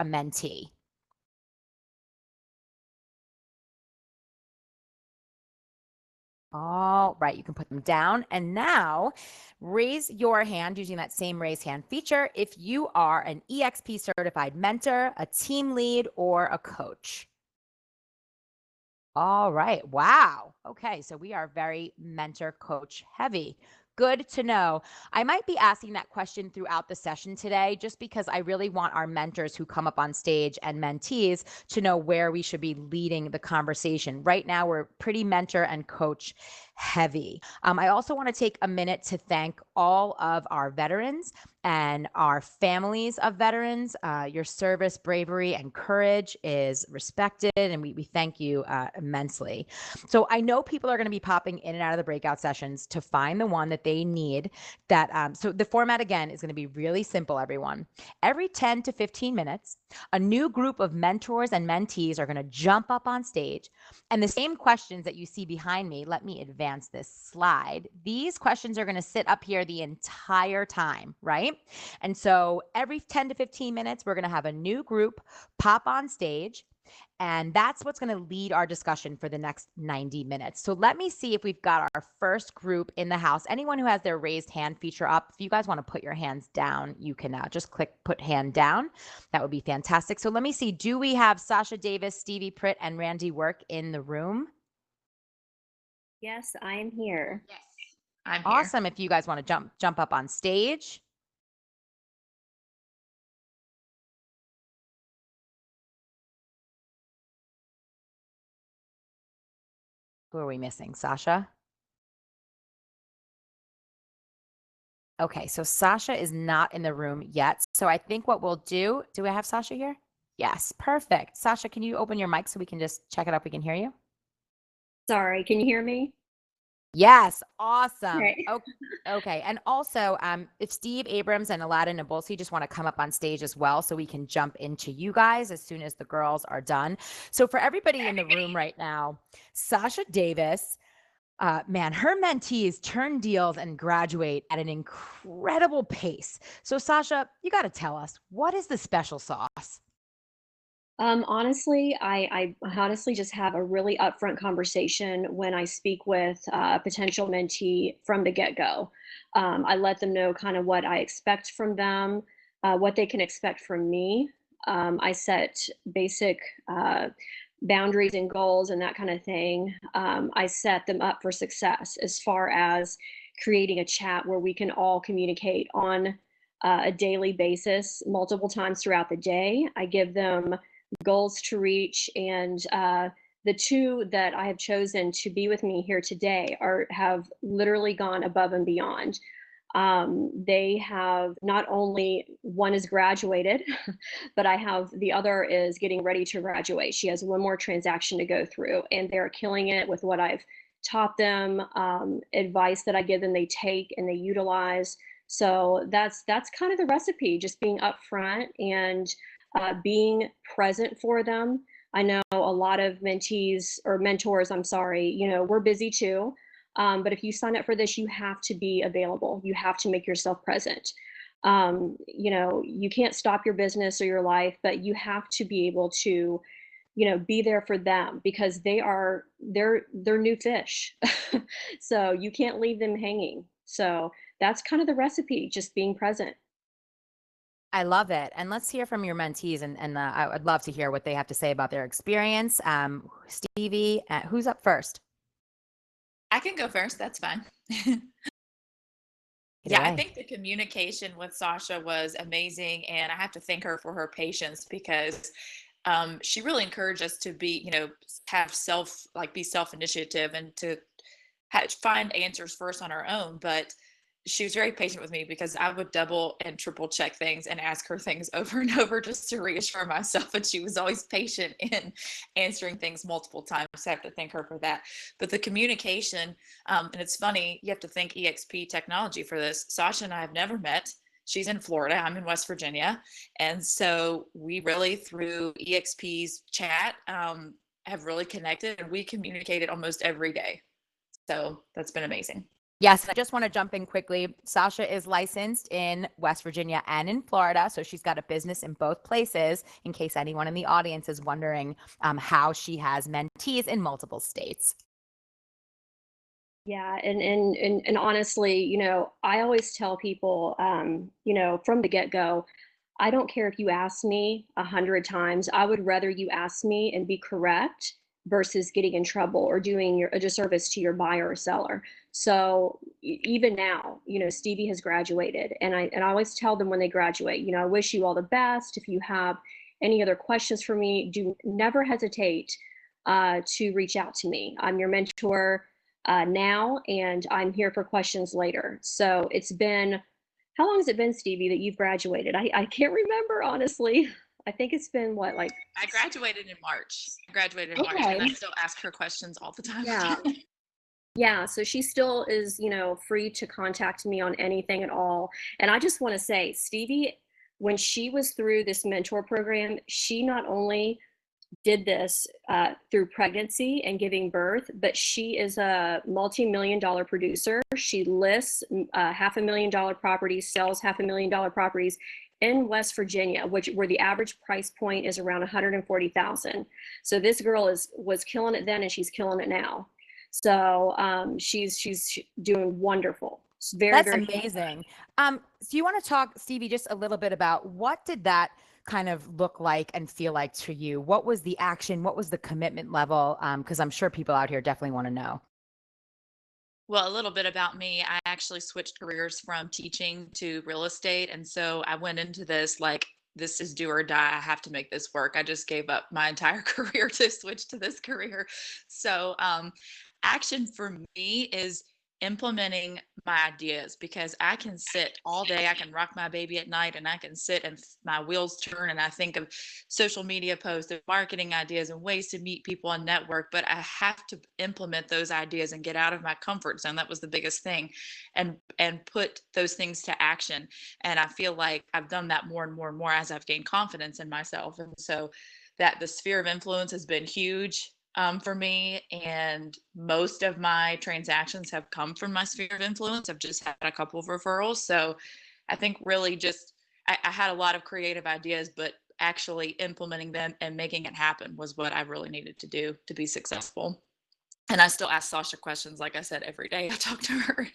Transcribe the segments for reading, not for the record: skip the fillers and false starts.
a mentee? All right, you can put them down. And now raise your hand using that same raise hand feature if you are an EXP certified mentor, a team lead, or a coach. All right. Wow. Okay. So we are very mentor coach heavy. Good to know. I might be asking that question throughout the session today just because I really want our mentors who come up on stage and mentees to know where we should be leading the conversation. Right now, we're pretty mentor and coach heavy. I also want to take a minute to thank all of our veterans and our families of veterans. Your service, bravery, and courage is respected, and we thank you immensely. So I know people are going to be popping in and out of the breakout sessions to find the one that they need. So the format, again, is going to be really simple, everyone. Every 10 to 15 minutes, a new group of mentors and mentees are going to jump up on stage, and the same questions that you see behind me, let me advance this slide. These questions are going to sit up here the entire time, right? And so every 10 to 15 minutes, we're going to have a new group pop on stage. And that's what's going to lead our discussion for the next 90 minutes. So let me see if we've got our first group in the house. Anyone who has their raised hand feature up, if you guys want to put your hands down, you can just click put hand down. That would be fantastic. So let me see. Do we have Sasha Davis, Stevie Pritt, and Randy Work in the room? Yes, I am here. Yes, I'm here. Awesome. If you guys want to jump up on stage. Who are we missing? Sasha? Okay, so Sasha is not in the room yet. So I think what we'll do I have Sasha here? Yes, perfect. Sasha, can you open your mic so we can just check it up? We can hear you. Sorry, can you hear me? Yes, awesome. Okay. Okay. And also, if Steve Abrams and Aladdin Nabulsi just want to come up on stage as well, so we can jump into you guys as soon as the girls are done. So for everybody in the room right now, Sasha Davis, man, her mentees turn deals and graduate at an incredible pace. So Sasha, you got to tell us, what is the special sauce? Honestly, I honestly just have a really upfront conversation when I speak with a potential mentee from the get-go. I let them know kind of what I expect from them, what they can expect from me. I set basic boundaries and goals and that kind of thing. I set them up for success as far as creating a chat where we can all communicate on a daily basis, multiple times throughout the day. I give them goals to reach, and the two that I have chosen to be with me here today have literally gone above and beyond. They have not only one is graduated, but I have the other is getting ready to graduate. She has one more transaction to go through, and they're killing it with what I've taught them, advice that I give them, they take and they utilize. So that's kind of the recipe, just being upfront and being present for them. I know a lot of mentees or mentors, I'm sorry, we're busy too. But if you sign up for this, you have to be available. You have to make yourself present. You can't stop your business or your life, but you have to be able to, be there for them because they're new fish. So you can't leave them hanging. So that's kind of the recipe, just being present. I love it. And let's hear from your mentees, and I would love to hear what they have to say about their experience. Stevie, who's up first? I can go first. That's fine. Get Yeah, I away. think the communication with Sasha was amazing, and I have to thank her for her patience because she really encouraged us to be, have be self initiative and to find answers first on our own. But she was very patient with me because I would double and triple check things and ask her things over and over just to reassure myself. And she was always patient in answering things multiple times. So I have to thank her for that. But the communication, and it's funny, you have to thank EXP technology for this. Sasha and I have never met. She's in Florida, I'm in West Virginia. And so we really, through EXP's chat, have really connected, and we communicated almost every day. So that's been amazing. Yes, I just want to jump in quickly. Sasha is licensed in West Virginia and in Florida, so she's got a business in both places, in case anyone in the audience is wondering how she has mentees in multiple states. Yeah, and honestly, I always tell people, from the get-go, I don't care if you ask me 100 times. I would rather you ask me and be correct versus getting in trouble or doing a disservice to your buyer or seller. So even now, Stevie has graduated, and I always tell them when they graduate, I wish you all the best. If you have any other questions for me, do never hesitate to reach out to me. I'm your mentor now, and I'm here for questions later. So it's been, how long has it been, Stevie, that you've graduated? I can't remember, honestly. I think it's been what, like, I graduated in March. And I okay. still ask her questions all the time. Yeah. Yeah. So she still is, free to contact me on anything at all. And I just want to say, Stevie, when she was through this mentor program, she not only did this through pregnancy and giving birth, but she is a multi-million-dollar producer. She lists $500,000 properties, sells $500,000 properties in West Virginia, where the average price point is around 140,000. So this girl was killing it then, and she's killing it now. So she's doing wonderful. It's very, That's very. amazing. So you want to talk, Stevie, just a little bit about what did that kind of look like and feel like to you? What was the action? What was the commitment level? Because I'm sure people out here definitely want to know. Well, a little bit about me. I actually switched careers from teaching to real estate. And so I went into this like, this is do or die. I have to make this work. I just gave up my entire career to switch to this career. So, action for me is implementing my ideas, because I can sit all day, I can rock my baby at night, and I can sit and my wheels turn and I think of social media posts and marketing ideas and ways to meet people and network, but I have to implement those ideas and get out of my comfort zone. That was the biggest thing, and put those things to action. And I feel like I've done that more and more and more as I've gained confidence in myself. And so that the sphere of influence has been huge for me. And most of my transactions have come from my sphere of influence. I've just had a couple of referrals. So I think really just, I had a lot of creative ideas, but actually implementing them and making it happen was what I really needed to do to be successful. And I still ask Sasha questions, like I said, every day I talk to her.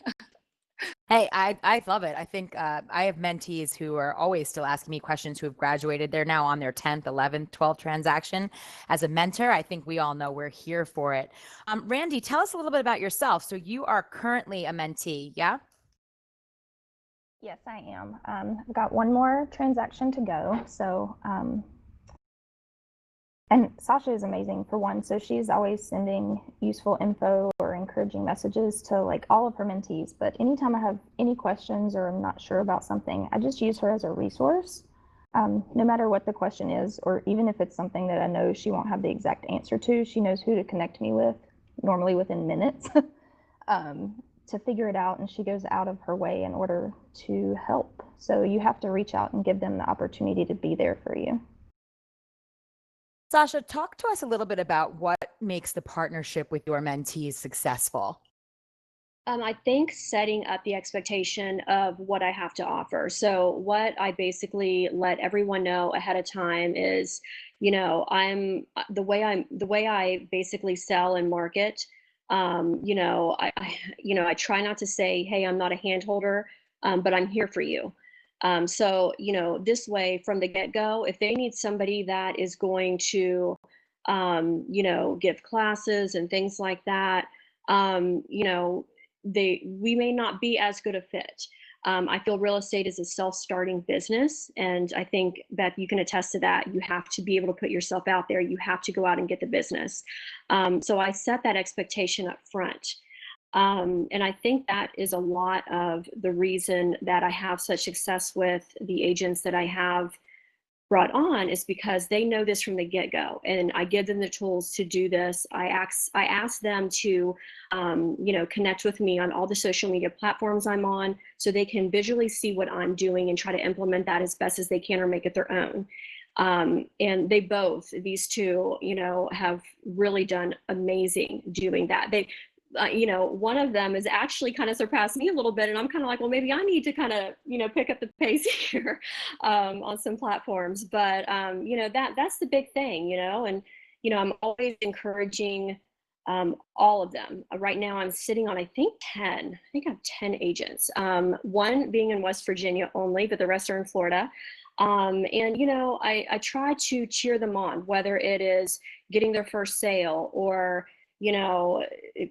Hey, I love it. I think I have mentees who are always still asking me questions who have graduated. They're now on their 10th, 11th, 12th transaction. As a mentor, I think we all know we're here for it. Randy, tell us a little bit about yourself. So you are currently a mentee, yeah? Yes, I am. I've got one more transaction to go. So, and Sasha is amazing for one. So she's always sending useful info or encouraging messages to like all of her mentees. But anytime I have any questions or I'm not sure about something, I just use her as a resource. No matter what the question is, or even if it's something that I know she won't have the exact answer to, she knows who to connect me with, normally within minutes. To figure it out, and she goes out of her way in order to help. So you have to reach out and give them the opportunity to be there for you. Sasha, talk to us a little bit about what makes the partnership with your mentees successful. I think setting up the expectation of what I have to offer. So what I basically let everyone know ahead of time is, the way I basically sell and market. I try not to say, "Hey, I'm not a hand holder, but I'm here for you." So this way from the get go, if they need somebody that is going to, give classes and things like that, we may not be as good a fit. I feel real estate is a self-starting business, and I think that you can attest to that. You have to be able to put yourself out there. You have to go out and get the business. So I set that expectation up front. And I think that is a lot of the reason that I have such success with the agents that I have brought on, is because they know this from the get-go, and I give them the tools to do this. I ask them to connect with me on all the social media platforms I'm on, so they can visually see what I'm doing and try to implement that as best as they can or make it their own. And these two have really done amazing doing that. one of them has actually kind of surpassed me a little bit, and I'm kind of like, well, maybe I need to kind of, pick up the pace here on some platforms. But that's the big thing, and I'm always encouraging all of them. Right now, I'm sitting on, I think, 10. I think I have 10 agents. One being in West Virginia only, but the rest are in Florida. And I try to cheer them on, whether it is getting their first sale or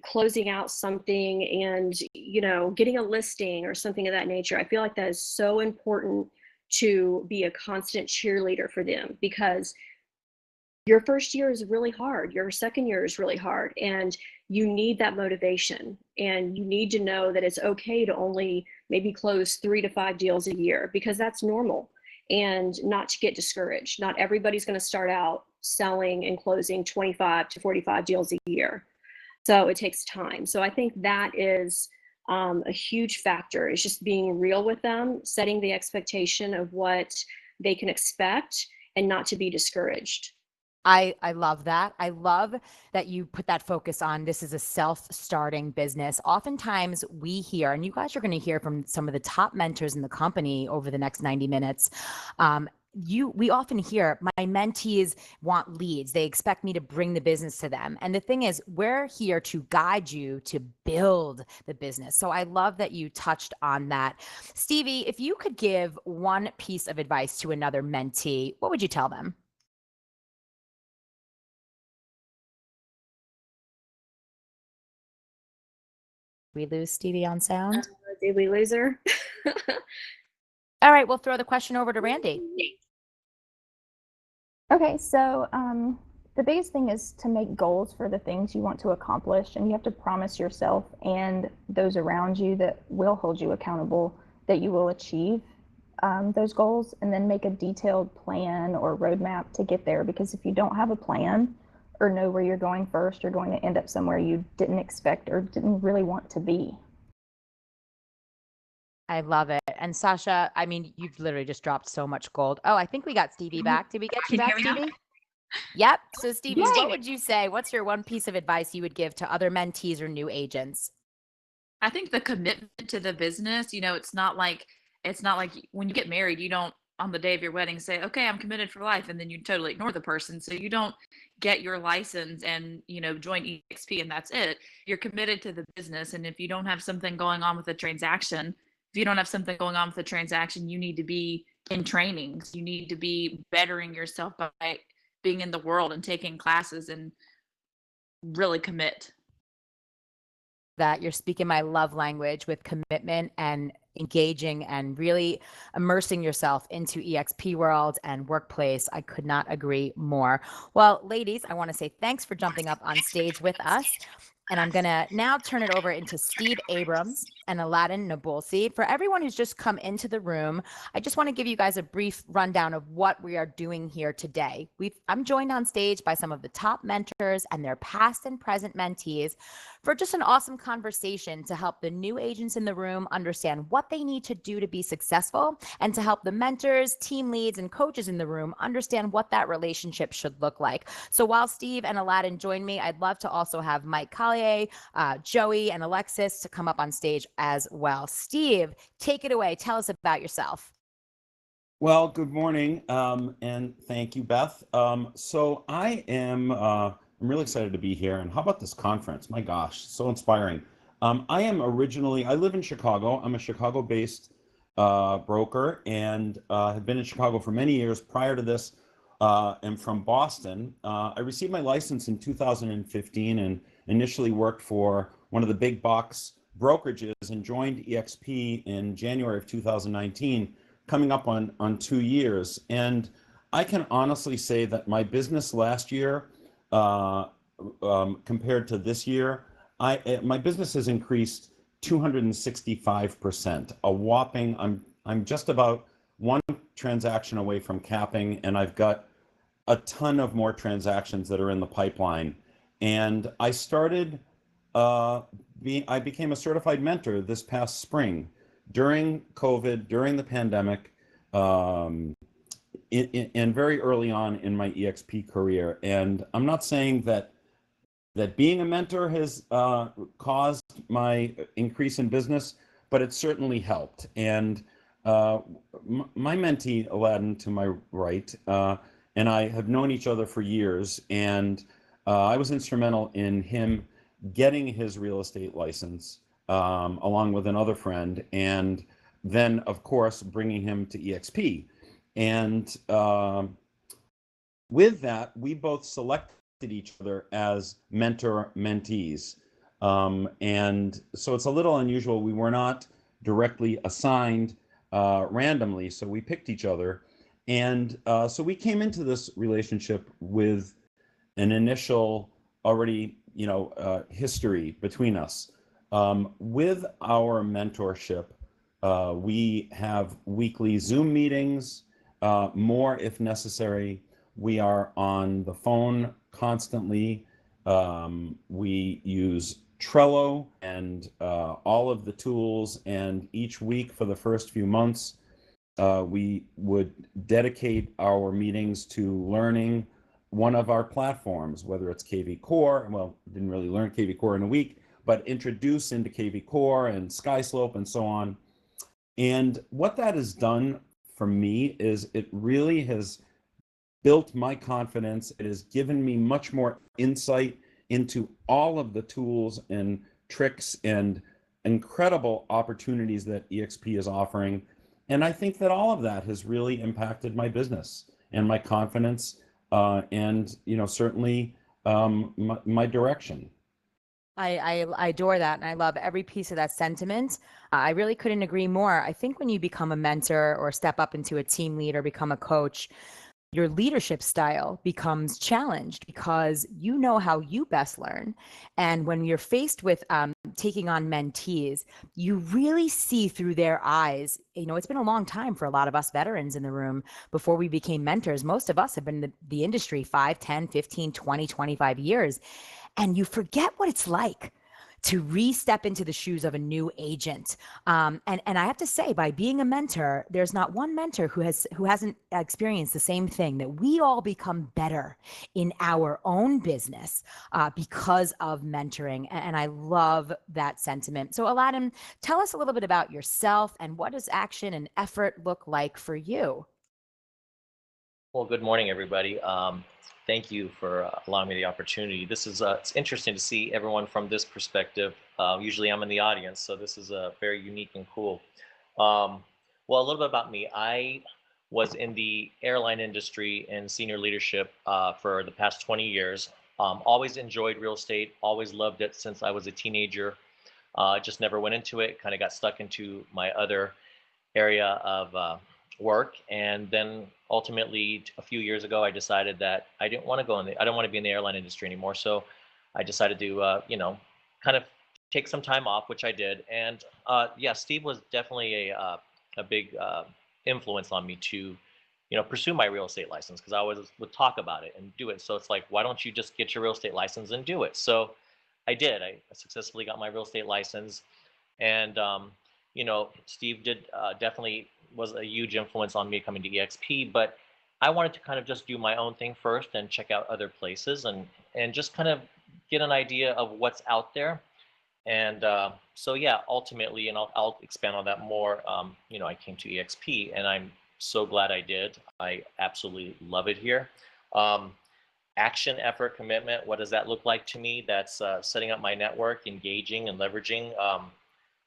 closing out something and getting a listing or something of that nature. I feel like that is so important to be a constant cheerleader for them, because your first year is really hard, your second year is really hard, and you need that motivation, and you need to know that it's okay to only maybe close 3 to 5 deals a year, because that's normal, and not to get discouraged. Not everybody's going to start out selling and closing 25 to 45 deals a year. So it takes time. So I think that is a huge factor, is just being real with them, setting the expectation of what they can expect, and not to be discouraged. I love that. I love that you put that focus on this is a self-starting business. Oftentimes we hear, and you guys are going to hear from some of the top mentors in the company over the next 90 minutes. We often hear my mentees want leads. They expect me to bring the business to them. And the thing is, we're here to guide you to build the business. So I love that you touched on that. Stevie, if you could give one piece of advice to another mentee, what would you tell them? We lose Stevie on sound? Did we lose her? All right, we'll throw the question over to Randy. Okay, so the biggest thing is to make goals for the things you want to accomplish, and you have to promise yourself and those around you that will hold you accountable that you will achieve those goals, and then make a detailed plan or roadmap to get there. Because if you don't have a plan or know where you're going first, you're going to end up somewhere you didn't expect or didn't really want to be. I love it. And Sasha, I mean, you've literally just dropped so much gold. Oh, I think we got Stevie back. Did we get you back, Stevie? Yep. So Stevie, what would you say? What's your one piece of advice you would give to other mentees or new agents? I think the commitment to the business, it's not like when you get married, you don't on the day of your wedding say, okay, I'm committed for life. And then you totally ignore the person. So you don't get your license and, join EXP and that's it. You're committed to the business. And if you don't have something going on with the transaction, you need to be in trainings. You need to be bettering yourself by being in the world and taking classes and really commit. That you're speaking my love language with commitment and engaging and really immersing yourself into EXP world and workplace. I could not agree more. Well, ladies, I want to say thanks for jumping up on stage with us. And I'm going to now turn it over into Steve Abrams and Aladdin Nabulsi. For everyone who's just come into the room, I just want to give you guys a brief rundown of what we are doing here today. I'm joined on stage by some of the top mentors and their past and present mentees for just an awesome conversation to help the new agents in the room understand what they need to do to be successful, and to help the mentors, team leads, and coaches in the room understand what that relationship should look like. So while Steve and Aladdin join me, I'd love to also have Mike Collier, Joey, and Alexis to come up on stage as well. Steve, take it away. Tell us about yourself. Well, good morning, and thank you, Beth. So I am I'm really excited to be here. And how about this conference? My gosh, so inspiring. I live in Chicago. I'm a Chicago-based broker, and have been in Chicago for many years. Prior to this, am from Boston. I received my license in 2015 and initially worked for one of the big box brokerages and joined EXP in January of 2019, coming up on 2 years. And I can honestly say that my business last year, compared to this year, my business has increased 265%. A whopping, I'm just about one transaction away from capping, and I've got a ton of more transactions that are in the pipeline. And I became a certified mentor this past spring during COVID, during the pandemic, and very early on in my EXP career. And I'm not saying that that being a mentor has caused my increase in business, but it certainly helped. And my mentee, Aladdin, to my right, and I have known each other for years, and I was instrumental in him getting his real estate license along with another friend, and then, of course, bringing him to EXP. And with that, we both selected each other as mentor mentees. And so it's a little unusual. We were not directly assigned randomly, so we picked each other. And so we came into this relationship with an initial already, history between us. With our mentorship, we have weekly Zoom meetings, more if necessary. We are on the phone constantly. We use Trello and all of the tools. And each week for the first few months, we would dedicate our meetings to learning one of our platforms, whether it's KV Core. Well, didn't really learn KV Core in a week, but introduce into KV Core and Skyslope and so on. And what that has done for me is it really has built my confidence. It has given me much more insight into all of the tools and tricks and incredible opportunities that EXP is offering. And I think that all of that has really impacted my business and my confidence, and certainly my direction. I adore that. And I love every piece of that sentiment. I really couldn't agree more. I think when you become a mentor or step up into a team lead or become a coach, your leadership style becomes challenged because you know how you best learn. And when you're faced with taking on mentees, you really see through their eyes. It's been a long time for a lot of us veterans in the room before we became mentors. Most of us have been in the industry 5, 10, 15, 20, 25 years. And you forget what it's like to re-step into the shoes of a new agent. And I have to say, by being a mentor, there's not one mentor who hasn't experienced the same thing, that we all become better in our own business because of mentoring. And I love that sentiment. So Aladdin, tell us a little bit about yourself and what does action and effort look like for you? Well, good morning, everybody. Thank you for allowing me the opportunity. This is it's interesting to see everyone from this perspective. Usually I'm in the audience, so this is very unique and cool. Well, a little bit about me. I was in the airline industry in senior leadership for the past 20 years. Always enjoyed real estate, always loved it since I was a teenager. Just never went into it, kind of got stuck into my other area of work. And then ultimately a few years ago, I decided that I didn't want to I don't want to be in the airline industry anymore. So I decided to, kind of take some time off, which I did. And yeah, Steve was definitely a big influence on me to, pursue my real estate license, because I always would talk about it and do it. So it's like, why don't you just get your real estate license and do it? So I did. I successfully got my real estate license. And, Steve did definitely was a huge influence on me coming to EXP, but I wanted to kind of just do my own thing first and check out other places and just kind of get an idea of what's out there. And so yeah, ultimately, and I'll expand on that more. I came to EXP, and I'm so glad I did. I absolutely love it here. Action, effort, commitment. What does that look like to me? That's setting up my network, engaging and leveraging.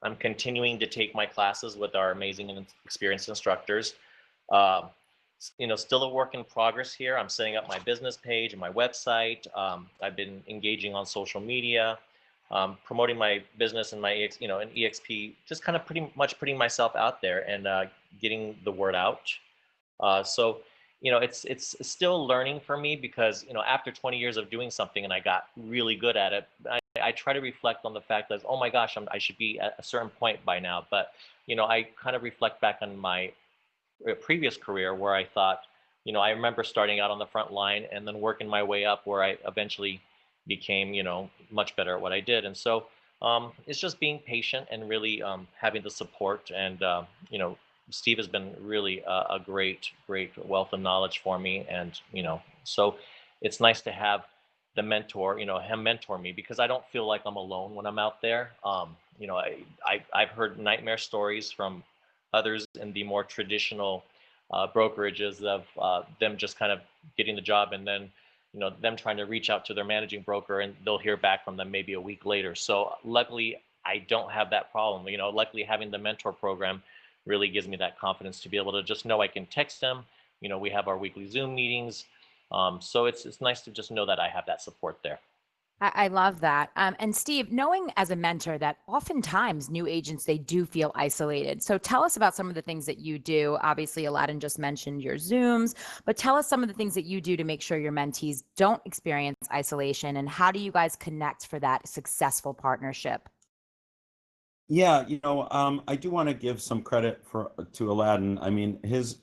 I'm continuing to take my classes with our amazing and experienced instructors. Still a work in progress here. I'm setting up my business page and my website. I've been engaging on social media, promoting my business and my in EXP, just kind of pretty much putting myself out there and getting the word out. So it's still learning for me, because after 20 years of doing something and I got really good at it, I try to reflect on the fact that, oh my gosh, I should be at a certain point by now. But I kind of reflect back on my previous career where I thought, I remember starting out on the front line and then working my way up, where I eventually became much better at what I did. And so it's just being patient and really having the support. And Steve has been really a great wealth of knowledge for me. And so it's nice to have the mentor, him mentor me, because I don't feel like I'm alone when I'm out there. I've heard nightmare stories from others in the more traditional brokerages of them just kind of getting the job, and then them trying to reach out to their managing broker, and they'll hear back from them maybe a week later. So luckily I don't have that problem. Luckily having the mentor program really gives me that confidence to be able to just know I can text them. We have our weekly Zoom meetings. So it's nice to just know that I have that support there. I love that. And Steve, knowing as a mentor that oftentimes new agents, they do feel isolated. So tell us about some of the things that you do. Obviously, Aladdin just mentioned your Zooms, but tell us some of the things that you do to make sure your mentees don't experience isolation, and how do you guys connect for that successful partnership? Yeah, I do want to give some credit to Aladdin. I mean, his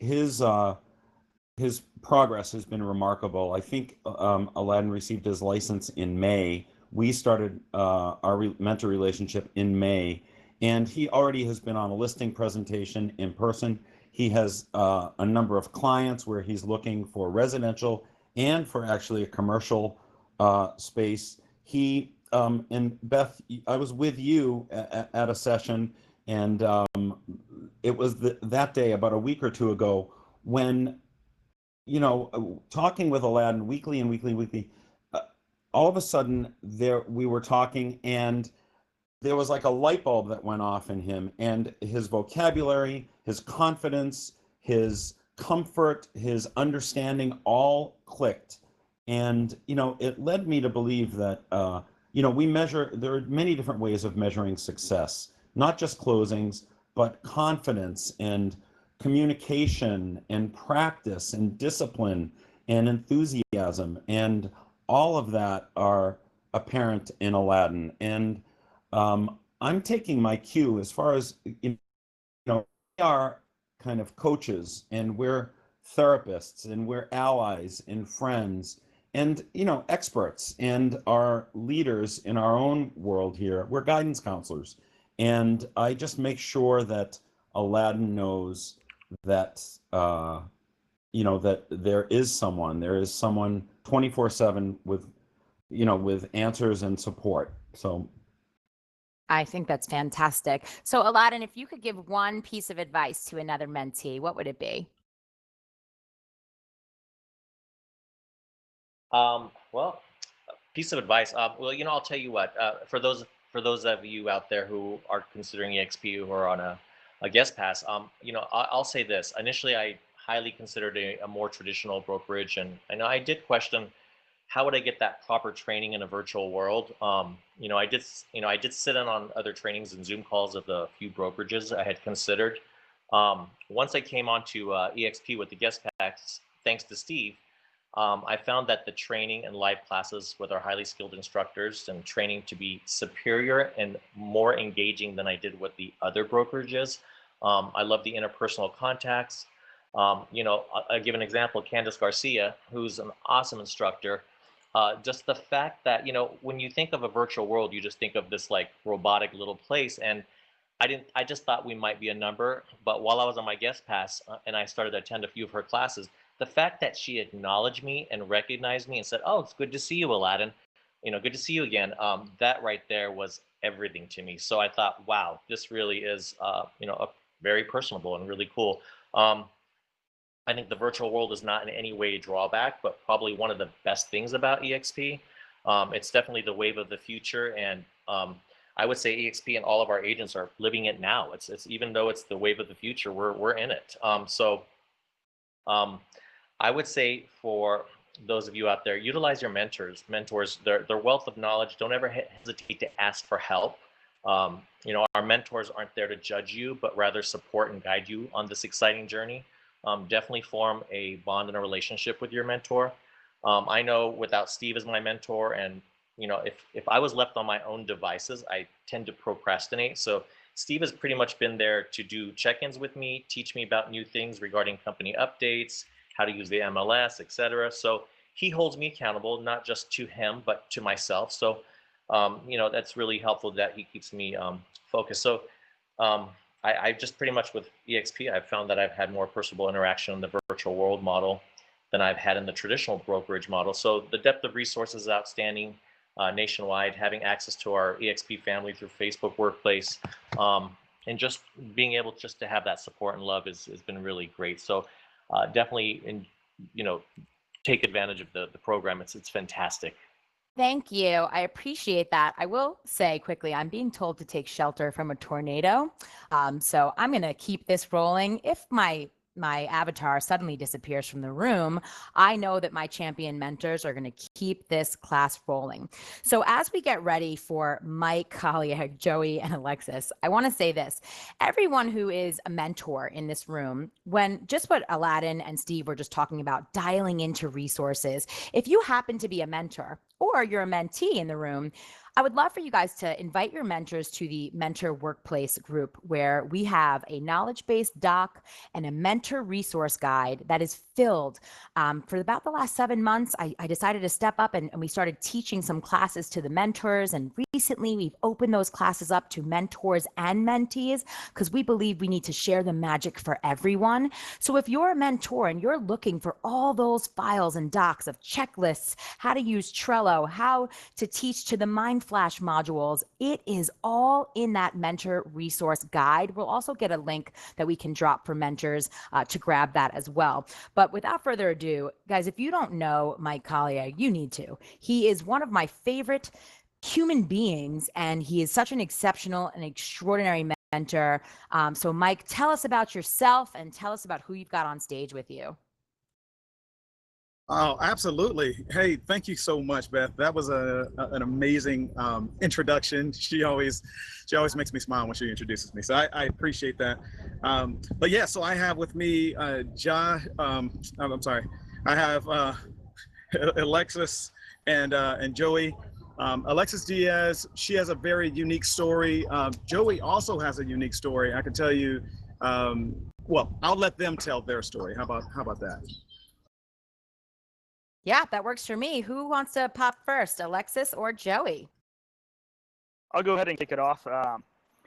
progress has been remarkable. I think Aladdin received his license in May. We started our mentor relationship in May, and he already has been on a listing presentation in person. He has a number of clients where he's looking for residential and for actually a commercial space. And Beth, I was with you at a session, and it was that day about a week or two ago when talking with Aladdin weekly and weekly, uh, all of a sudden we were talking, and there was like a light bulb that went off in him, and his vocabulary, his confidence, his comfort, his understanding all clicked. And, it led me to believe that, there are many different ways of measuring success, not just closings, but confidence and communication and practice and discipline and enthusiasm. And all of that are apparent in Aladdin. And I'm taking my cue as far as, we are kind of coaches, and we're therapists, and we're allies and friends, and, experts, and our leaders in our own world here. We're guidance counselors. And I just make sure that Aladdin knows that, that there is someone 24/7 with answers and support. So I think that's fantastic. So Aladdin, if you could give one piece of advice to another mentee, what would it be? Well, piece of advice. Well, I'll tell you what. For those of you out there who are considering EXP or are on a guest pass, I'll say this. Initially, I highly considered a more traditional brokerage, and I know I did question how would I get that proper training in a virtual world. I did sit in on other trainings and Zoom calls of the few brokerages I had considered. Once I came onto EXP with the guest pass, thanks to Steve, I found that the training and live classes with our highly skilled instructors and training to be superior and more engaging than I did with the other brokerages. I love the interpersonal contacts. I'll give an example. Candice Garcia, who's an awesome instructor. Just the fact that, when you think of a virtual world, you just think of this like robotic little place. And I just thought we might be a number. But while I was on my guest pass and I started to attend a few of her classes, the fact that she acknowledged me and recognized me and said, "Oh, it's good to see you, Aladdin. Good to see you again." That right there was everything to me. So I thought, wow, this really is, a very personable and really cool. I think the virtual world is not in any way a drawback, but probably one of the best things about EXP. It's definitely the wave of the future, and I would say EXP and all of our agents are living it now. It's even though it's the wave of the future, we're in it. I would say for those of you out there, utilize your mentors, their wealth of knowledge. Don't ever hesitate to ask for help. Our mentors aren't there to judge you, but rather support and guide you on this exciting journey. Definitely form a bond and a relationship with your mentor. I know without Steve as my mentor, and if I was left on my own devices, I tend to procrastinate. So Steve has pretty much been there to do check-ins with me, teach me about new things regarding company updates, how to use the MLS, etc. So he holds me accountable, not just to him, but to myself. So that's really helpful that he keeps me focused. So I just pretty much with EXP, I've found that I've had more personable interaction in the virtual world model. than I've had in the traditional brokerage model. So the depth of resources is outstanding nationwide, having access to our EXP family through Facebook Workplace, and just being able just to have that support and love has been really great. So definitely, take advantage of the program. It's fantastic. Thank you. I appreciate that. I will say quickly, I'm being told to take shelter from a tornado. So I'm going to keep this rolling. If my avatar suddenly disappears from the room, I know that my champion mentors are going to keep this class rolling. So as we get ready for Mike, Kalia, Joey, and Alexis, I want to say this. Everyone who is a mentor in this room, when just what Aladdin and Steve were just talking about, dialing into resources, if you happen to be a mentor or you're a mentee in the room, I would love for you guys to invite your mentors to the Mentor Workplace group, where we have a knowledge-based doc and a mentor resource guide that is filled. For about the last 7 months, I decided to step up and we started teaching some classes to the mentors. And recently we've opened those classes up to mentors and mentees because we believe we need to share the magic for everyone. So if you're a mentor and you're looking for all those files and docs of checklists, how to use Trello, how to teach to the Mind Flash modules, it is all in that mentor resource guide. We'll also get a link that we can drop for mentors to grab that as well. But without further ado, guys, if you don't know Mike Collier, you need to. He is one of my favorite human beings, and he is such an exceptional and extraordinary mentor. So Mike, tell us about yourself and tell us about who you've got on stage with you. Oh, absolutely. Hey, thank you so much, Beth. That was an amazing introduction. She always makes me smile when she introduces me. So I appreciate that. But yeah, so I have with me I'm sorry. I have Alexis and Joey. Alexis Diaz, she has a very unique story. Joey also has a unique story. I can tell you. Well, I'll let them tell their story. How about that? Yeah, that works for me. Who wants to pop first, Alexis or Joey? I'll go ahead and kick it off.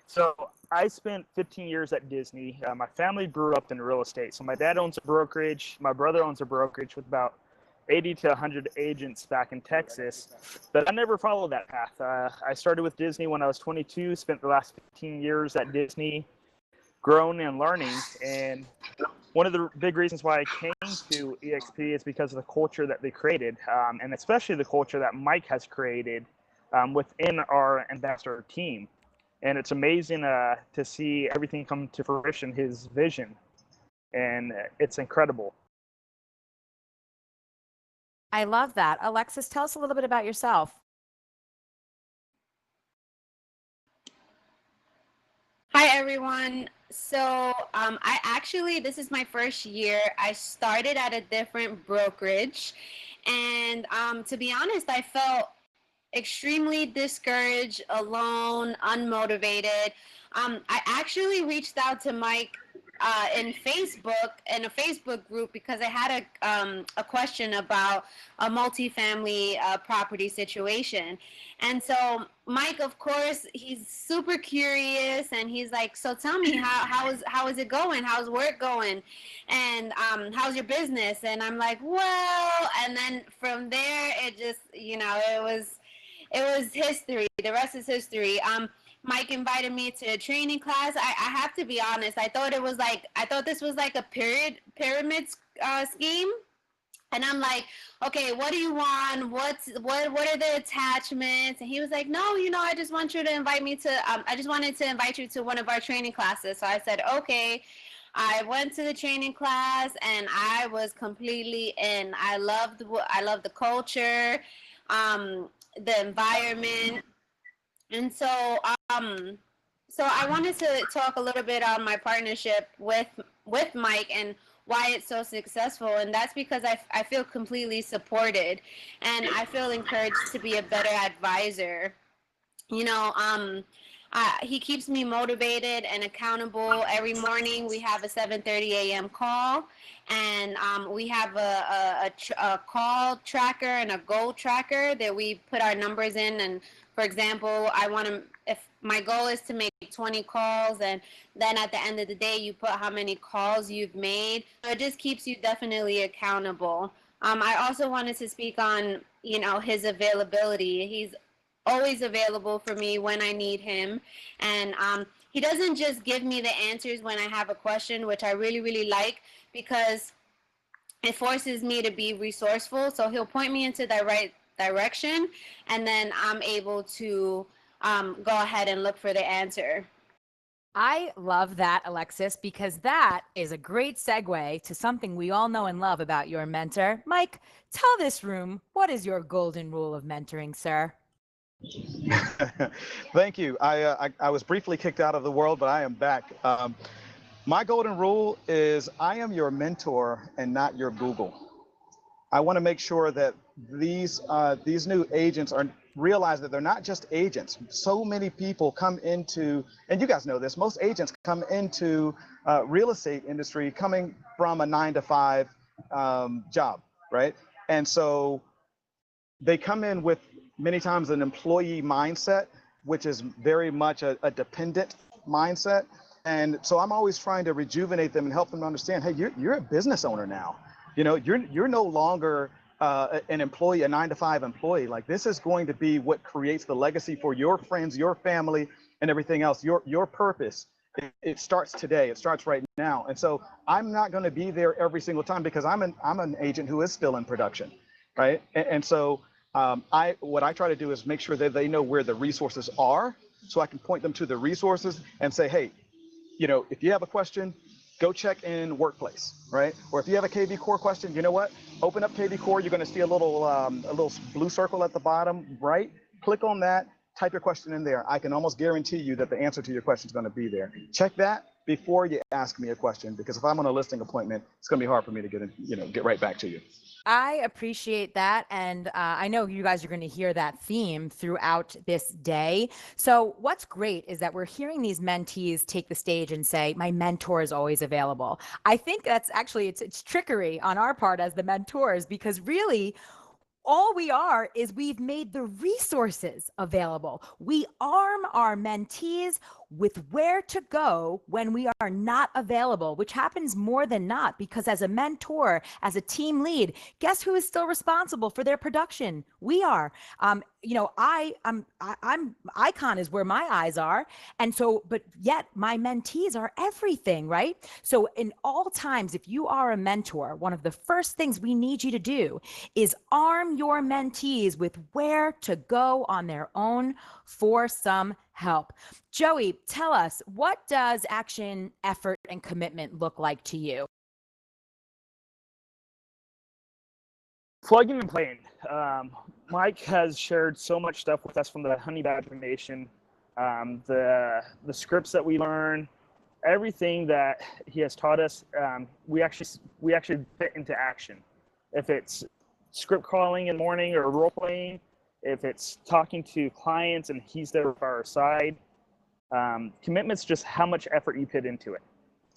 So I spent 15 years at Disney. My family grew up in real estate. So my dad owns a brokerage. My brother owns a brokerage with about 80 to 100 agents back in Texas. But I never followed that path. I started with Disney when I was 22, spent the last 15 years at Disney, growing and learning. And one of the big reasons why I came to EXP is because of the culture that they created, and especially the culture that Mike has created within our ambassador team. And it's amazing to see everything come to fruition, his vision, and it's incredible. I love that. Alexis, tell us a little bit about yourself. Hi, everyone. So this is my first year. I started at a different brokerage. And to be honest, I felt extremely discouraged, alone, unmotivated. I actually reached out to Mike in a Facebook group, because I had a question about a multifamily property situation. And so Mike, of course, he's super curious, and he's like, so tell me, how is it going? How's work going? And how's your business? And I'm like, well, and then from there, it just, it was history. The rest is history. Mike invited me to a training class. I have to be honest. I thought this was like a pyramid scheme. And I'm like, okay, what do you want? What are the attachments? And he was like, no, I just want you to invite me to, I just wanted to invite you to one of our training classes. So I said, okay. I went to the training class and I was completely in. I loved the culture, the environment. And so I wanted to talk a little bit on my partnership with Mike and why it's so successful. And that's because I feel completely supported, and I feel encouraged to be a better advisor. He keeps me motivated and accountable. Every morning we have a 7:30 a.m. call, and we have a call tracker and a goal tracker that we put our numbers in. And for example, if my goal is to make 20 calls, and then at the end of the day you put how many calls you've made. So it just keeps you definitely accountable. I also wanted to speak on, his availability. He's always available for me when I need him. And he doesn't just give me the answers when I have a question, which I really, really like, because it forces me to be resourceful. So he'll point me into the right direction, and then I'm able to go ahead and look for the answer. I love that, Alexis, because that is a great segue to something we all know and love about your mentor. Mike, tell this room, what is your golden rule of mentoring, sir? Thank you. I was briefly kicked out of the world, but I am back. My golden rule is I am your mentor and not your Google. I want to make sure that these new agents realize that they're not just agents. So many people come into, and you guys know this, most agents come into real estate industry coming from a 9-to-5 job, right? And so they come in with many times an employee mindset, which is very much a dependent mindset. And so I'm always trying to rejuvenate them and help them understand, hey, you're a business owner now. You're no longer an employee, a 9-to-5 employee. Like, this is going to be what creates the legacy for your friends, your family, and everything else. Your purpose. It starts today. It starts right now. And so I'm not going to be there every single time because I'm an agent who is still in production, right? And so what I try to do is make sure that they know where the resources are, so I can point them to the resources and say, hey, if you have a question, go check in Workplace, right? Or if you have a KV Core question, you know what? Open up KV Core. You're going to see a little blue circle at the bottom, right? Click on that. Type your question in there. I can almost guarantee you that the answer to your question is going to be there. Check that before you ask me a question, because if I'm on a listing appointment, it's going to be hard for me to get right back to you. I appreciate that. And I know you guys are going to hear that theme throughout this day. So what's great is that we're hearing these mentees take the stage and say, my mentor is always available. I think that's actually, it's trickery on our part as the mentors, because really, all we are is we've made the resources available. We arm our mentees with where to go when we are not available, which happens more than not, because as a mentor, as a team lead, guess who is still responsible for their production? We are. I'm icon is where my eyes are. And so, but yet my mentees are everything, right? So in all times, if you are a mentor, one of the first things we need you to do is arm your mentees with where to go on their own for some help. Joey, tell us, what does action, effort, and commitment look like to you? Plugging and playing. Mike has shared so much stuff with us from the Honey Badger Nation, the scripts that we learn, everything that he has taught us. We actually put into action. If it's script calling in the morning or role playing, if it's talking to clients and he's there by our side, commitment's just how much effort you put into it.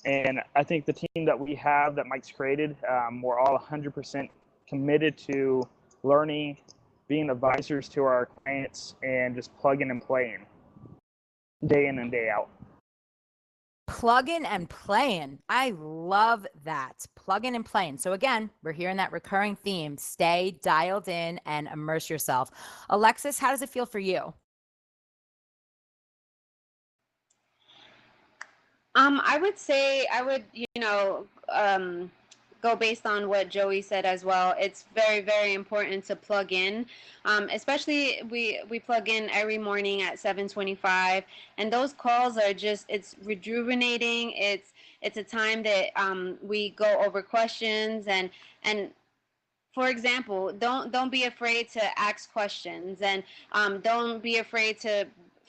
And I think the team that we have that Mike's created, we're all 100% committed to learning, being advisors to our clients, and just plugging and playing day in and day out. Plugging and playing. I love that. Plugging and playing. So again, we're hearing that recurring theme. Stay dialed in and immerse yourself. Alexis, how does it feel for you? I would say go based on what Joey said as well. It's very, very important to plug in. Especially we plug in every morning at 7:25, and those calls are it's rejuvenating. It's a time that we go over questions and for example, don't be afraid to ask questions, and don't be afraid to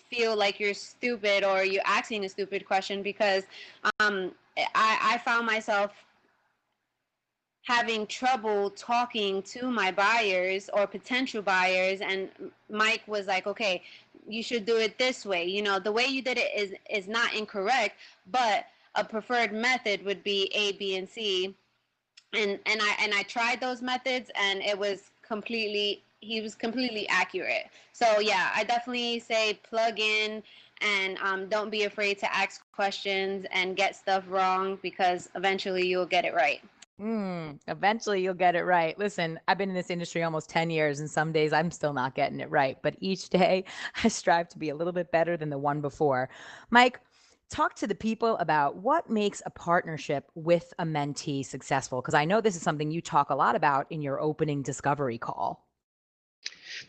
feel like you're stupid or you're asking a stupid question, because I found myself having trouble talking to my buyers or potential buyers, and Mike was like, okay, you should do it this way. You know, the way you did it is not incorrect, but a preferred method would be A, B, and C. And I tried those methods, and he was completely accurate. So yeah, I definitely say plug in, and don't be afraid to ask questions and get stuff wrong, because eventually you'll get it right. Eventually you'll get it right. Listen, I've been in this industry almost 10 years, and some days I'm still not getting it right. But each day I strive to be a little bit better than the one before. Mike, talk to the people about what makes a partnership with a mentee successful, because I know this is something you talk a lot about in your opening discovery call.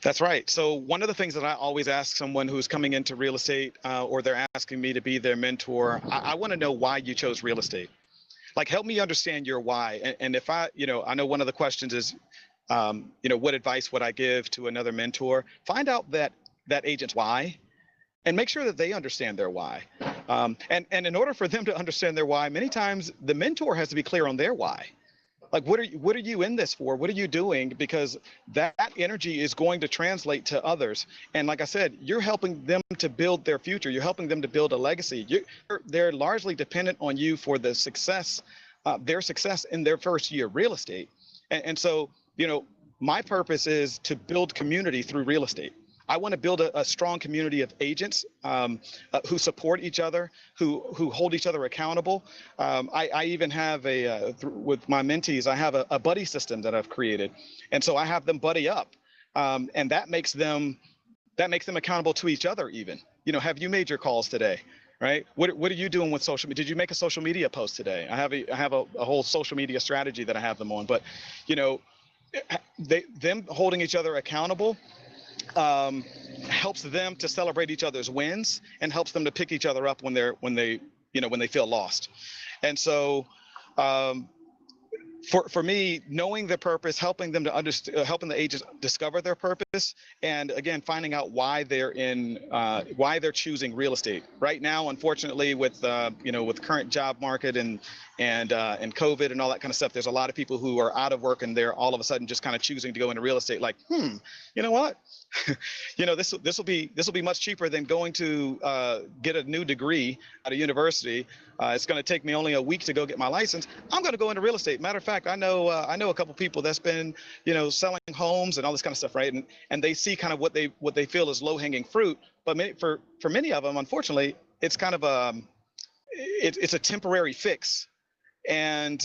That's right. So one of the things that I always ask someone who's coming into real estate, or they're asking me to be their mentor, I want to know why you chose real estate. Like, help me understand your why. And if I know one of the questions is, what advice would I give to another mentor? Find out that agent's why, and make sure that they understand their why. And in order for them to understand their why, many times the mentor has to be clear on their why. Like, what are you in this for? What are you doing? Because that energy is going to translate to others. And like I said, you're helping them to build their future. You're helping them to build a legacy. They're largely dependent on you for the success, their success in their first year real estate. And so, my purpose is to build community through real estate. I want to build a strong community of agents who support each other, who hold each other accountable. I even have with my mentees, I have a buddy system that I've created, and so I have them buddy up, and that makes them accountable to each other. Even, have you made your calls today? Right? What are you doing with social media? Did you make a social media post today? I have a whole social media strategy that I have them on, but them holding each other accountable helps them to celebrate each other's wins, and helps them to pick each other up when they feel lost. And so for me, knowing their purpose, helping them to understand, helping the agents discover their purpose, and again, finding out why they're choosing real estate right now. Unfortunately, with with current job market and COVID and all that kind of stuff, there's a lot of people who are out of work, and they're all of a sudden just kind of choosing to go into real estate. Like, you know what? This will be much cheaper than going to get a new degree at a university. It's going to take me only a week to go get my license. I'm going to go into real estate. Matter of fact, I know a couple people that's been selling homes and all this kind of stuff, right? And they see kind of what they feel is low hanging fruit. But for many of them, unfortunately, it's kind of it's a temporary fix. And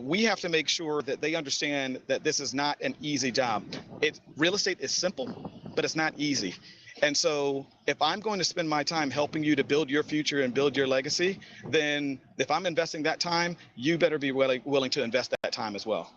we have to make sure that they understand that this is not an easy job. Real estate is simple, but it's not easy. And so if I'm going to spend my time helping you to build your future and build your legacy, then if I'm investing that time, you better be willing to invest that time as well.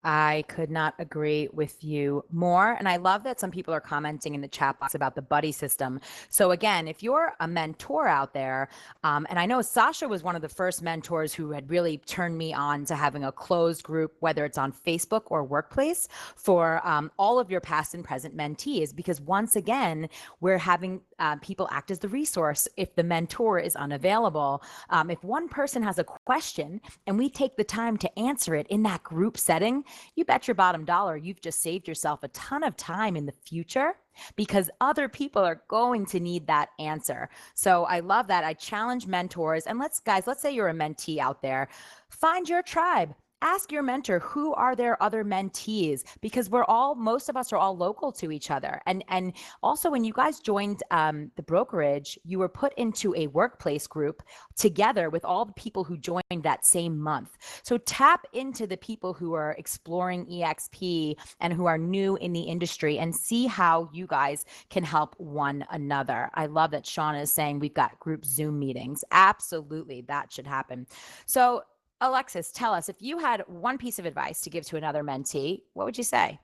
I could not agree with you more. And I love that some people are commenting in the chat box about the buddy system. So again, if you're a mentor out there, and I know Sasha was one of the first mentors who had really turned me on to having a closed group, whether it's on Facebook or Workplace, for all of your past and present mentees, because once again, we're having people act as the resource if the mentor is unavailable. If one person has a question and we take the time to answer it in that group setting, you bet your bottom dollar you've just saved yourself a ton of time in the future, because other people are going to need that answer. So I love that. I challenge mentors, and let's say you're a mentee out there, find your tribe. Ask your mentor, who are their other mentees? Because most of us are all local to each other. And also, when you guys joined the brokerage, you were put into a workplace group together with all the people who joined that same month. So tap into the people who are exploring EXP and who are new in the industry, and see how you guys can help one another. I love that Shauna is saying we've got group Zoom meetings. Absolutely, that should happen. So Alexis, tell us, if you had one piece of advice to give to another mentee, what would you say?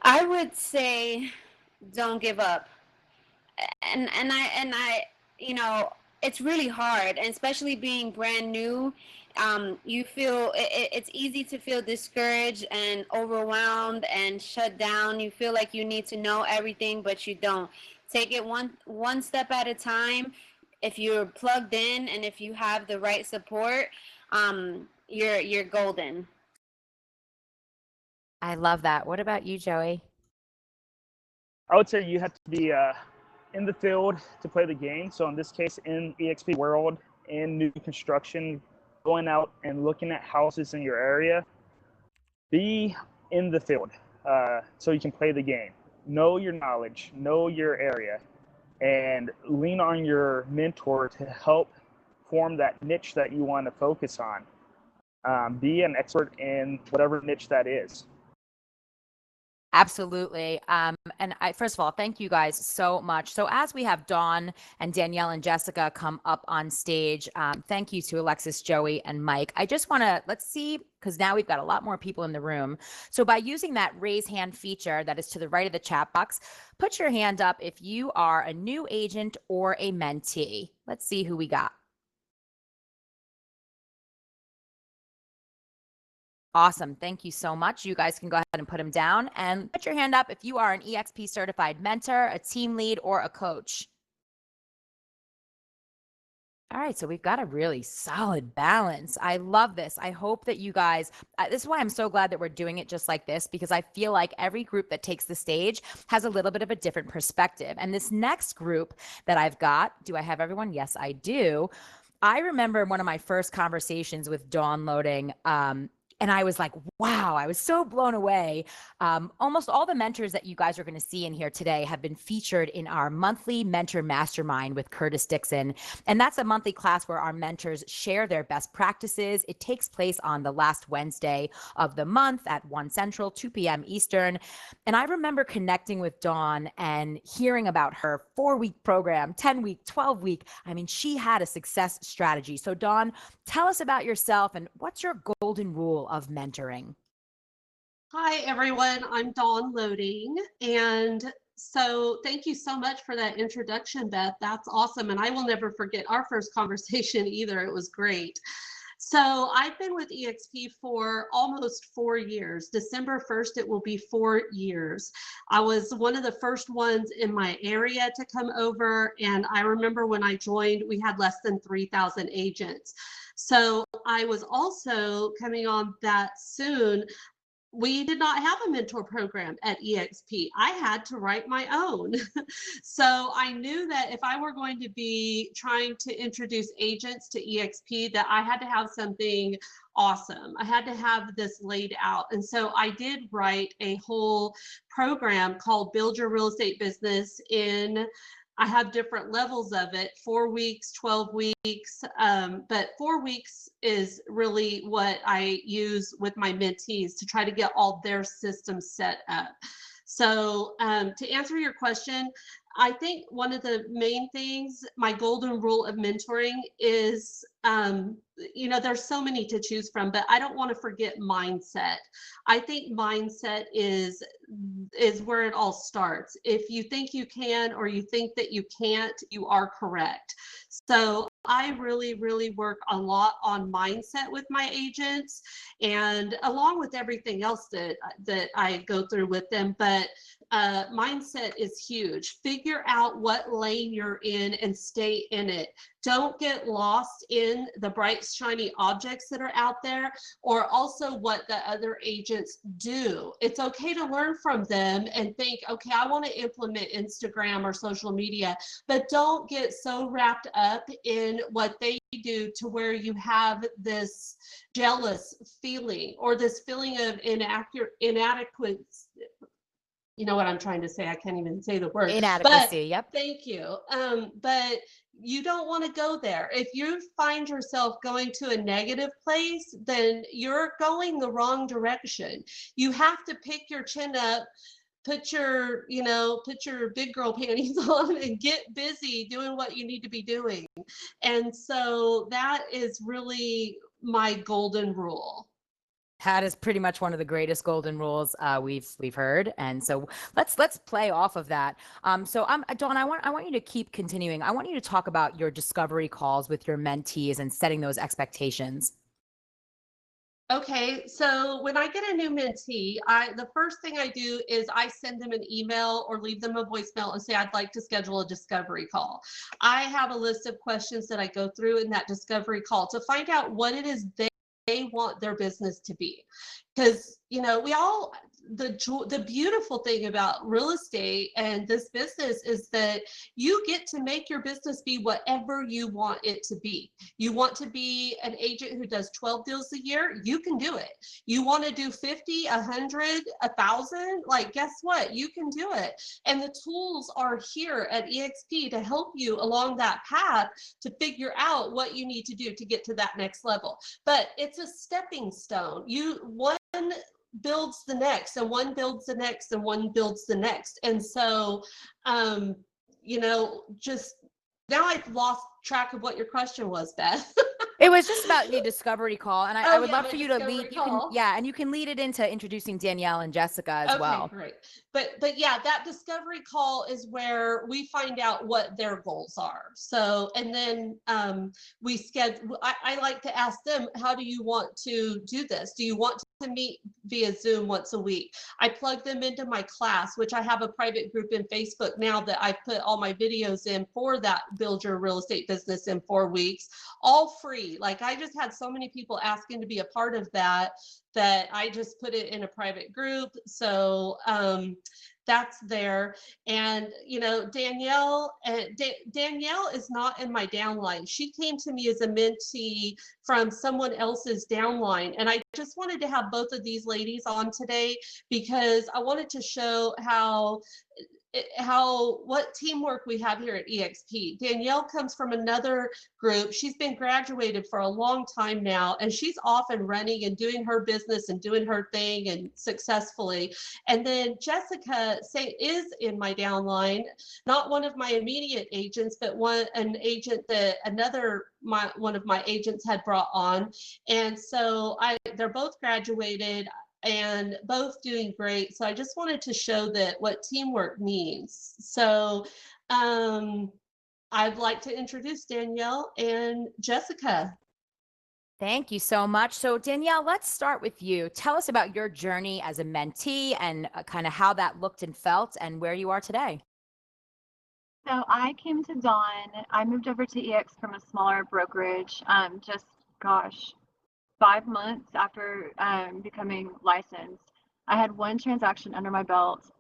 I would say don't give up. And I it's really hard, and especially being brand new, you feel it's easy to feel discouraged and overwhelmed and shut down. You feel like you need to know everything, but you don't. Take it one step at a time. If you're plugged in and if you have the right support, you're golden. I love that. What about you, Joey? I would say you have to be in the field to play the game. So in this case, in EXP world, in new construction, going out and looking at houses in your area, be in the field so you can play the game. Know your knowledge, know your area, and lean on your mentor to help form that niche that you want to focus on. Be an expert in whatever niche that is. Absolutely. And first of all, thank you guys so much. So as we have Dawn and Danielle and Jessica come up on stage, thank you to Alexis, Joey, and Mike. I just want to, let's see, because now we've got a lot more people in the room. So by using that raise hand feature that is to the right of the chat box, put your hand up if you are a new agent or a mentee. Let's see who we got. Awesome. Thank you so much. You guys can go ahead and put them down and put your hand up if you are an EXP certified mentor, a team lead, or a coach. All right, so we've got a really solid balance. I love this. I hope that you guys, this is why I'm so glad that we're doing it just like this, because I feel like every group that takes the stage has a little bit of a different perspective. And this next group that I've got, do I have everyone? Yes, I do. I remember one of my first conversations with Dawn Loading, and I was like, wow, I was so blown away. Almost all the mentors that you guys are going to see in here today have been featured in our monthly mentor mastermind with Curtis Dixon. And that's a monthly class where our mentors share their best practices. It takes place on the last Wednesday of the month at 1 Central, 2 p.m. Eastern. And I remember connecting with Dawn and hearing about her 4-week program, 10-week, 12-week. I mean, she had a success strategy. So Dawn, tell us about yourself and what's your golden rule of mentoring? Hi, everyone. I'm Dawn Loading. And so thank you so much for that introduction, Beth. That's awesome. And I will never forget our first conversation either. It was great. So I've been with EXP for almost 4 years. December 1st, it will be 4 years. I was one of the first ones in my area to come over. And I remember when I joined, we had less than 3,000 agents. So I was also coming on that soon. We did not have a mentor program at EXP. I had to write my own. So I knew that if I were going to be trying to introduce agents to EXP, that I had to have something awesome. I had to have this laid out. And so I did write a whole program called Build Your Real Estate Business in, I have different levels of it, 4 weeks, 12 weeks, but 4 weeks is really what I use with my mentees to try to get all their systems set up. So to answer your question, I think one of the main things, my golden rule of mentoring is, there's so many to choose from, but I don't want to forget mindset. I think mindset is where it all starts. If you think you can, or you think that you can't, you are correct. So I really, really work a lot on mindset with my agents, and along with everything else that I go through with them. But mindset is huge. Figure out what lane you're in and stay in it. Don't get lost in the bright, shiny objects that are out there, or also what the other agents do. It's okay to learn from them and think, okay, I want to implement Instagram or social media, but don't get so wrapped up in what they do to where you have this jealous feeling or this feeling of inadequate. You know what I'm trying to say? I can't even say the word. Inadequacy, yep. Thank you. But you don't want to go there. If you find yourself going to a negative place, then you're going the wrong direction. You have to pick your chin up, put your big girl panties on and get busy doing what you need to be doing. And so that is really my golden rule. That is pretty much one of the greatest golden rules we've heard, and so let's play off of that. So Dawn, I want you to keep continuing. I want you to talk about your discovery calls with your mentees and setting those expectations. Okay, so when I get a new mentee, the first thing I do is I send them an email or leave them a voicemail and say, I'd like to schedule a discovery call. I have a list of questions that I go through in that discovery call to find out what it is they want their business to be. Because, we all the beautiful thing about real estate and this business is that you get to make your business be whatever you want it to be. You want to be an agent who does 12 deals a year, you can do it. You want to do 50, 100, 1,000, like guess what? You can do it. And the tools are here at EXP to help you along that path to figure out what you need to do to get to that next level. But it's a stepping stone. One builds the next, and one builds the next, and one builds the next. And so, just now I've lost track of what your question was, Beth. It was just about the discovery call, and I would yeah, love for you to lead. And you can lead it into introducing Danielle and Jessica as well. Okay, great. But yeah, that discovery call is where we find out what their goals are. So, and then we schedule. I like to ask them, how do you want to do this? Do you want to meet via Zoom once a week? I plug them into my class, which I have a private group in Facebook now that I put all my videos in for that Build Your Real Estate Business in 4 weeks, all free. Like I just had so many people asking to be a part of that I just put it in a private group. So that's there. And Danielle is not in my downline. She came to me as a mentee from someone else's downline, and I just wanted to have both of these ladies on today because I wanted to show what teamwork we have here at EXP. Danielle comes from another group. She's been graduated for a long time now, and she's off and running and doing her business and doing her thing and successfully. And then Jessica is in my downline, not one of my immediate agents, but an agent that one of my agents had brought on. And so they're both graduated and both doing great. So I just wanted to show that what teamwork means. So I'd like to introduce Danielle and Jessica. Thank you so much. So Danielle, let's start with you. Tell us about your journey as a mentee and kind of how that looked and felt and where you are today. So I came to Dawn. I moved over to EX from a smaller brokerage, 5 months after becoming licensed. I had one transaction under my belt,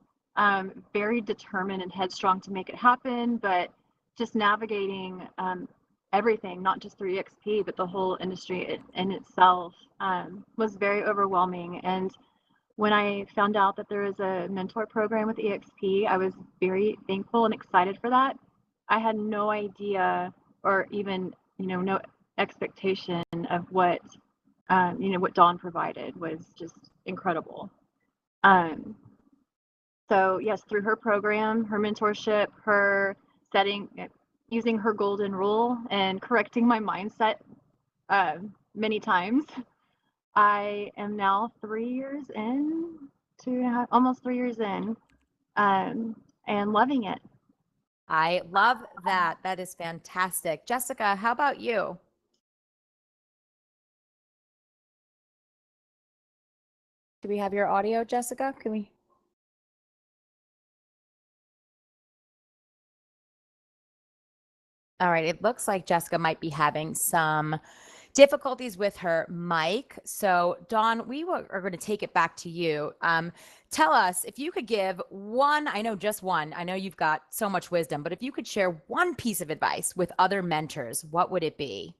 very determined and headstrong to make it happen, but just navigating everything, not just through EXP, but the whole industry in itself was very overwhelming. And when I found out that there was a mentor program with EXP, I was very thankful and excited for that. I had no idea or even, no expectation of what Dawn provided was just incredible. So yes, through her program, her mentorship, her using her golden rule and correcting my mindset many times, I am now 3 years in, almost 3 years in, and loving it. I love that. That is fantastic. Jessica, how about you? Do we have your audio, Jessica? Can we? All right. It looks like Jessica might be having some difficulties with her mic. So Dawn, are going to take it back to you. Tell us if you could give one, I know you've got so much wisdom, but if you could share one piece of advice with other mentors, what would it be?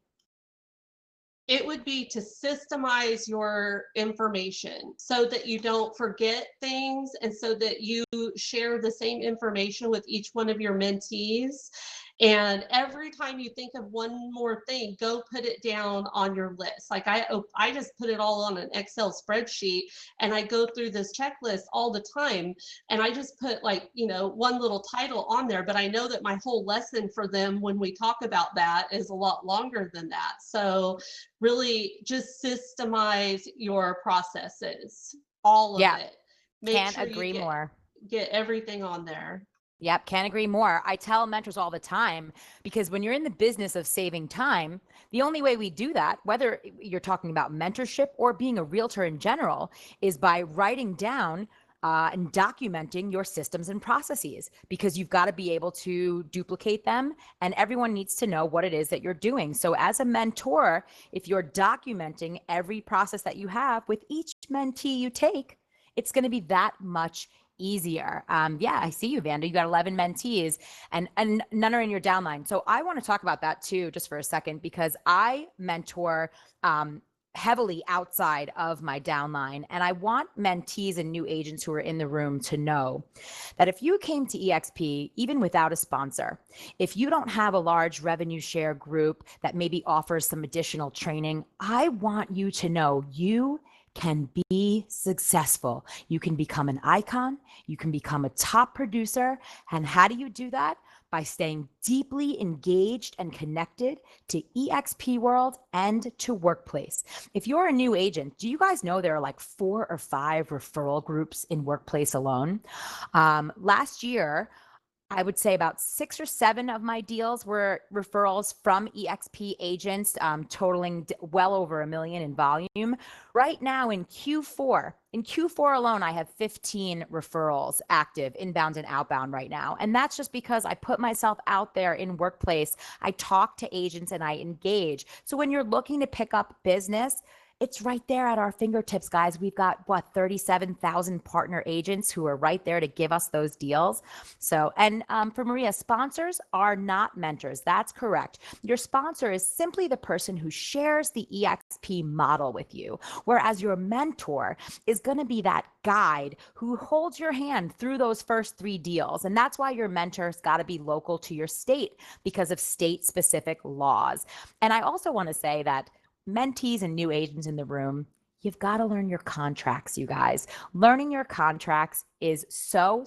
It would be to systemize your information so that you don't forget things and so that you share the same information with each one of your mentees. And every time you think of one more thing, go put it down on your list. Like I just put it all on an Excel spreadsheet and I go through this checklist all the time. And I just put one little title on there, but I know that my whole lesson for them when we talk about that is a lot longer than that. So really just systemize your processes, all of it. Can't agree more. Get everything on there. Yep, can't agree more. I tell mentors all the time, because when you're in the business of saving time, the only way we do that, whether you're talking about mentorship or being a realtor in general, is by writing down and documenting your systems and processes, because you've got to be able to duplicate them and everyone needs to know what it is that you're doing. So as a mentor, if you're documenting every process that you have with each mentee you take, it's going to be that much easier. Yeah, I see you, Vanda. You got 11 mentees and none are in your downline. So I want to talk about that too, just for a second, because I mentor heavily outside of my downline. And I want mentees and new agents who are in the room to know that if you came to EXP, even without a sponsor, if you don't have a large revenue share group that maybe offers some additional training, I want you to know you can be successful. You can become an icon. You can become a top producer. And how do you do that? By staying deeply engaged and connected to EXP World and to Workplace. If you're a new agent, do you guys know there are like 4 or 5 referral groups in Workplace alone? Last year, I would say about 6 or 7 of my deals were referrals from EXP agents, totaling well over $1 million in volume. Right now in Q4 alone, I have 15 referrals active, inbound and outbound right now. And that's just because I put myself out there in Workplace. I talk to agents and I engage. So when you're looking to pick up business, it's right there at our fingertips, guys. We've got 37,000 partner agents who are right there to give us those deals. So, and for Maria, sponsors are not mentors. That's correct. Your sponsor is simply the person who shares the EXP model with you, whereas your mentor is going to be that guide who holds your hand through those first 3 deals. And that's why your mentor's got to be local to your state because of state specific laws. And I also want to say that mentees and new agents in the room, you've got to learn your contracts, you guys. Learning your contracts is so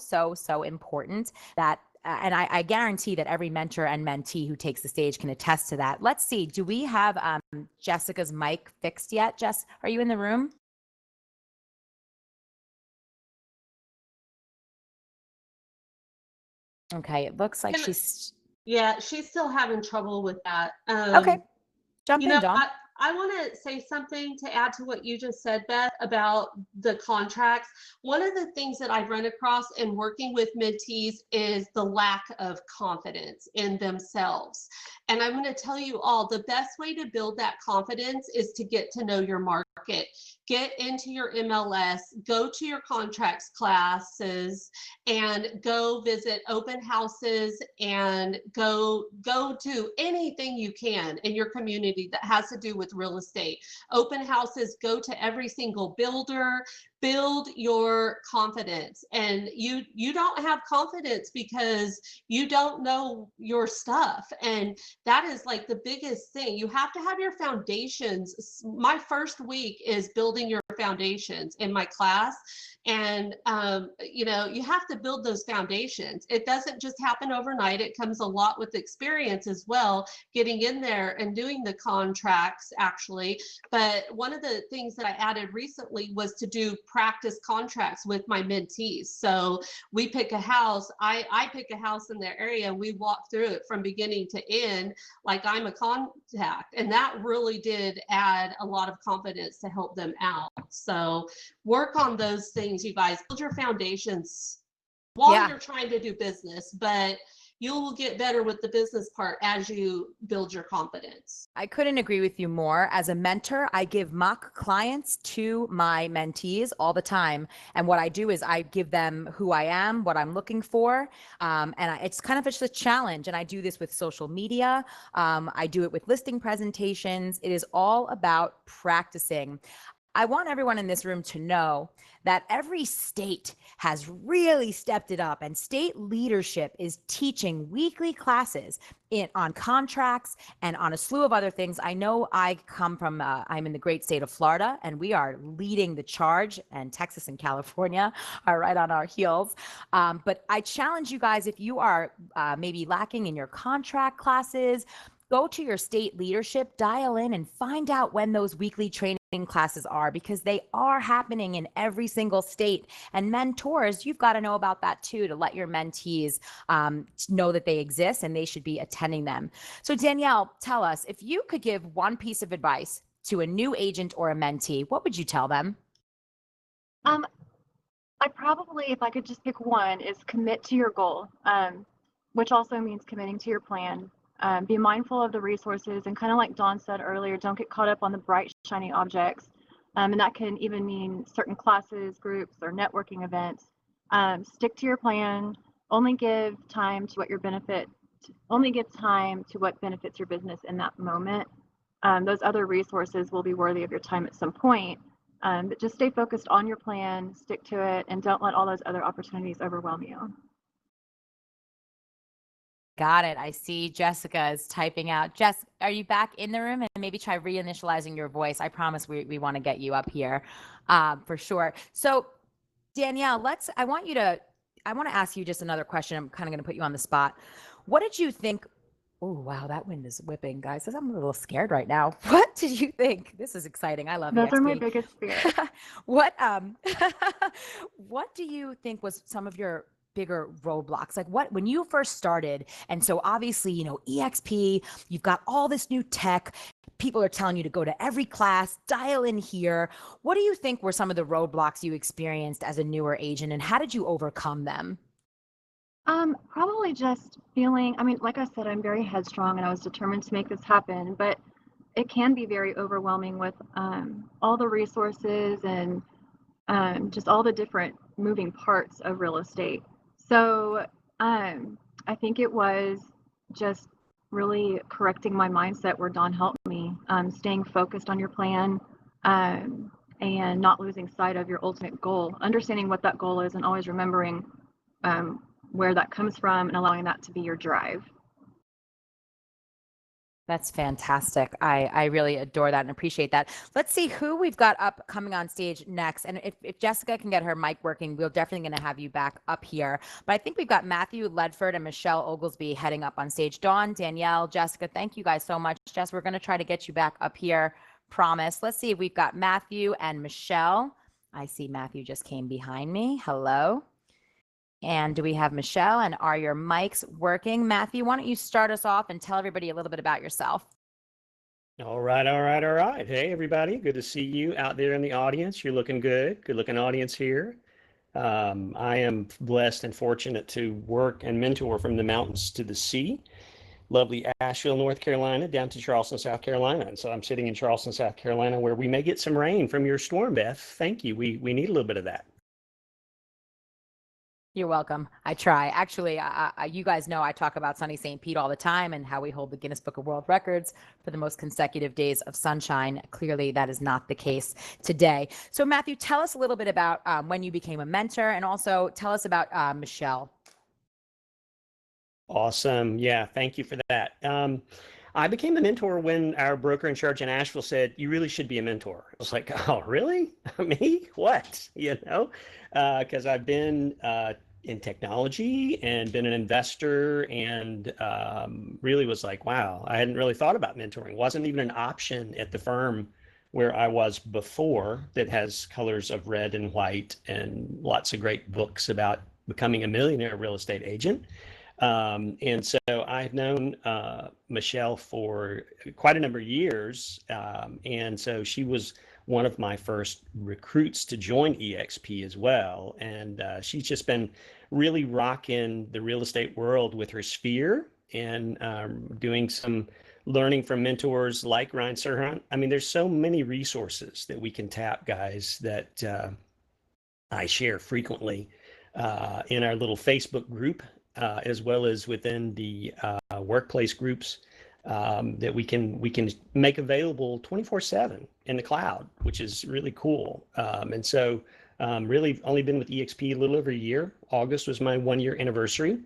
important that, and I guarantee that every mentor and mentee who takes the stage can attest to that. Let's see, do we have Jessica's mic fixed yet? Jess, are you in the room? Okay, it looks like she's... Yeah, she's still having trouble with that. Okay, jump in, Dawn. I want to say something to add to what you just said, Beth, about the contracts. One of the things that I've run across in working with mentees is the lack of confidence in themselves. And I'm going to tell you all, the best way to build that confidence is to get to know your market. Get into your MLS, go to your contracts classes, and go visit open houses, and go to anything you can in your community that has to do with real estate. Open houses, go to every single builder, build your confidence. And you don't have confidence because you don't know your stuff. And that is like the biggest thing. You have to have your foundations. My first week is building your foundations in my class. And, you know, you have to build those foundations. It doesn't just happen overnight. It comes a lot with experience as well, getting in there and doing the contracts actually. But one of the things that I added recently was to do practice contracts with my mentees. So we pick a house, I pick a house in their area, and we walk through it from beginning to end like I'm a contact. And that really did add a lot of confidence to help them out. So work on those things, you guys. Build your foundations while you're trying to do business, but you'll get better with the business part as you build your confidence. I couldn't agree with you more. As a mentor, I give mock clients to my mentees all the time. And what I do is I give them who I am, what I'm looking for. It's kind of just a challenge. And I do this with social media. I do it with listing presentations. It is all about practicing. I want everyone in this room to know that every state has really stepped it up, and state leadership is teaching weekly classes on contracts and on a slew of other things. I know I come from, I'm in the great state of Florida, and we are leading the charge, and Texas and California are right on our heels. But I challenge you guys, if you are maybe lacking in your contract classes, go to your state leadership, dial in, and find out when those weekly training classes are, because they are happening in every single state. And mentors, you've got to know about that too, to let your mentees know that they exist and they should be attending them. So Danielle, tell us, if you could give one piece of advice to a new agent or a mentee, what would you tell them? I probably, if I could just pick one, is commit to your goal, which also means committing to your plan. Be mindful of the resources, and kind of like Dawn said earlier, don't get caught up on the bright, shiny objects. And that can even mean certain classes, groups, or networking events. Stick to your plan. Only give time to what benefits your business in that moment. Those other resources will be worthy of your time at some point. But just stay focused on your plan, stick to it, and don't let all those other opportunities overwhelm you. Got it. I see Jessica is typing out. Jess, are you back in the room? And maybe try reinitializing your voice. I promise we want to get you up here for sure. So Danielle, I want to ask you just another question. I'm kind of going to put you on the spot. What did you think? Oh, wow, that wind is whipping, guys. I'm a little scared right now. What did you think? This is exciting. I love Those EXP. are my biggest fears. What what do you think was some of your bigger roadblocks? Like when you first started, and so obviously, EXP, you've got all this new tech. People are telling you to go to every class, dial in here. What do you think were some of the roadblocks you experienced as a newer agent, and how did you overcome them? Probably just feeling, like I said, I'm very headstrong and I was determined to make this happen, but it can be very overwhelming with all the resources and just all the different moving parts of real estate. So I think it was just really correcting my mindset where Don helped me, staying focused on your plan and not losing sight of your ultimate goal, understanding what that goal is and always remembering where that comes from and allowing that to be your drive. That's fantastic. I really adore that and appreciate that. Let's see who we've got up coming on stage next. And if Jessica can get her mic working, we're definitely going to have you back up here. But I think we've got Matthew Ledford and Michelle Oglesby heading up on stage. Dawn, Danielle, Jessica, thank you guys so much. Jess, we're going to try to get you back up here. Promise. Let's see if we've got Matthew and Michelle. I see Matthew just came behind me. Hello. And do we have Michelle, and are your mics working? Matthew, why don't you start us off and tell everybody a little bit about yourself? All right. Hey, everybody. Good to see you out there in the audience. You're looking good. Good looking audience here. I am blessed and fortunate to work and mentor from the mountains to the sea. Lovely Asheville, North Carolina, down to Charleston, South Carolina. And so I'm sitting in Charleston, South Carolina, where we may get some rain from your storm, Beth. Thank you. We need a little bit of that. You're welcome. I try. Actually, you guys know I talk about sunny St. Pete all the time and how we hold the Guinness Book of World Records for the most consecutive days of sunshine. Clearly, that is not the case today. So, Matthew, tell us a little bit about when you became a mentor, and also tell us about Michelle. Awesome. Yeah, thank you for that. I became a mentor when our broker in charge in Asheville said, you really should be a mentor. I was like, oh, really? Me? What? Because I've been in technology and been an investor and really was like, wow, I hadn't really thought about mentoring. Wasn't even an option at the firm where I was before that has colors of red and white and lots of great books about becoming a millionaire real estate agent. And so I've known Michelle for quite a number of years. And so she was one of my first recruits to join EXP as well. And she's just been really rocking the real estate world with her sphere and doing some learning from mentors like Ryan Serhant. I mean, there's so many resources that we can tap, guys, that I share frequently in our little Facebook group. As well as within the workplace groups that we can make available 24/7 in the cloud, which is really cool. And so really only been with EXP a little over a year. August was my 1-year anniversary.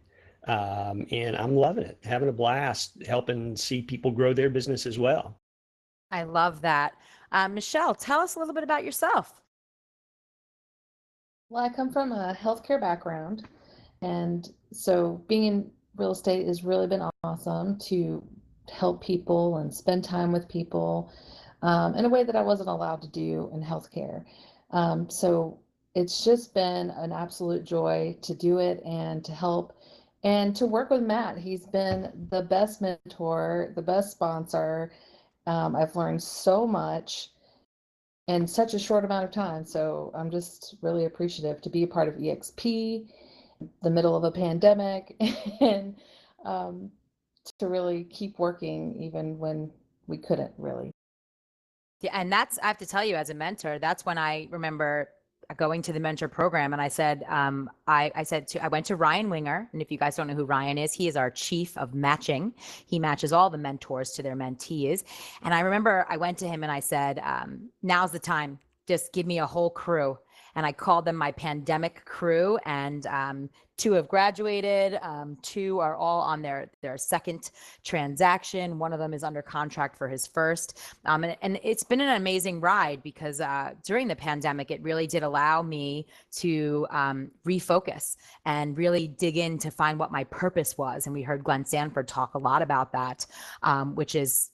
And I'm loving it, having a blast, helping see people grow their business as well. I love that. Michelle, tell us a little bit about yourself. Well, I come from a healthcare background. And so being in real estate has really been awesome to help people and spend time with people in a way that I wasn't allowed to do in healthcare. So it's just been an absolute joy to do it and to help and to work with Matt. He's been the best mentor, the best sponsor. I've learned so much in such a short amount of time. So I'm just really appreciative to be a part of EXP, the middle of a pandemic, and to really keep working even when we couldn't really. Yeah, and that's, I have to tell you, as a mentor, that's when I remember going to the mentor program, and I said, I went to Ryan Winger, and if you guys don't know who Ryan is, he is our chief of matching. He matches all the mentors to their mentees. And I remember I went to him and I said, now's the time. Just give me a whole crew. And I called them my pandemic crew, and 2 have graduated. 2 are all on their second transaction. One of them is under contract for his first. And it's been an amazing ride because during the pandemic, it really did allow me to refocus and really dig in to find what my purpose was. And we heard Glenn Sanford talk a lot about that, which is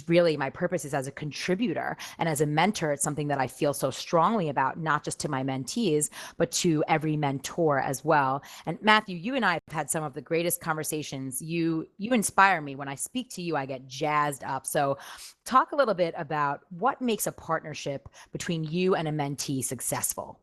really my purpose is as a contributor and as a mentor. It's something that I feel so strongly about, not just to my mentees, but to every mentor as well. And Matthew, you and I have had some of the greatest conversations. You inspire me. When I speak to you, I get jazzed up. So talk a little bit about what makes a partnership between you and a mentee successful.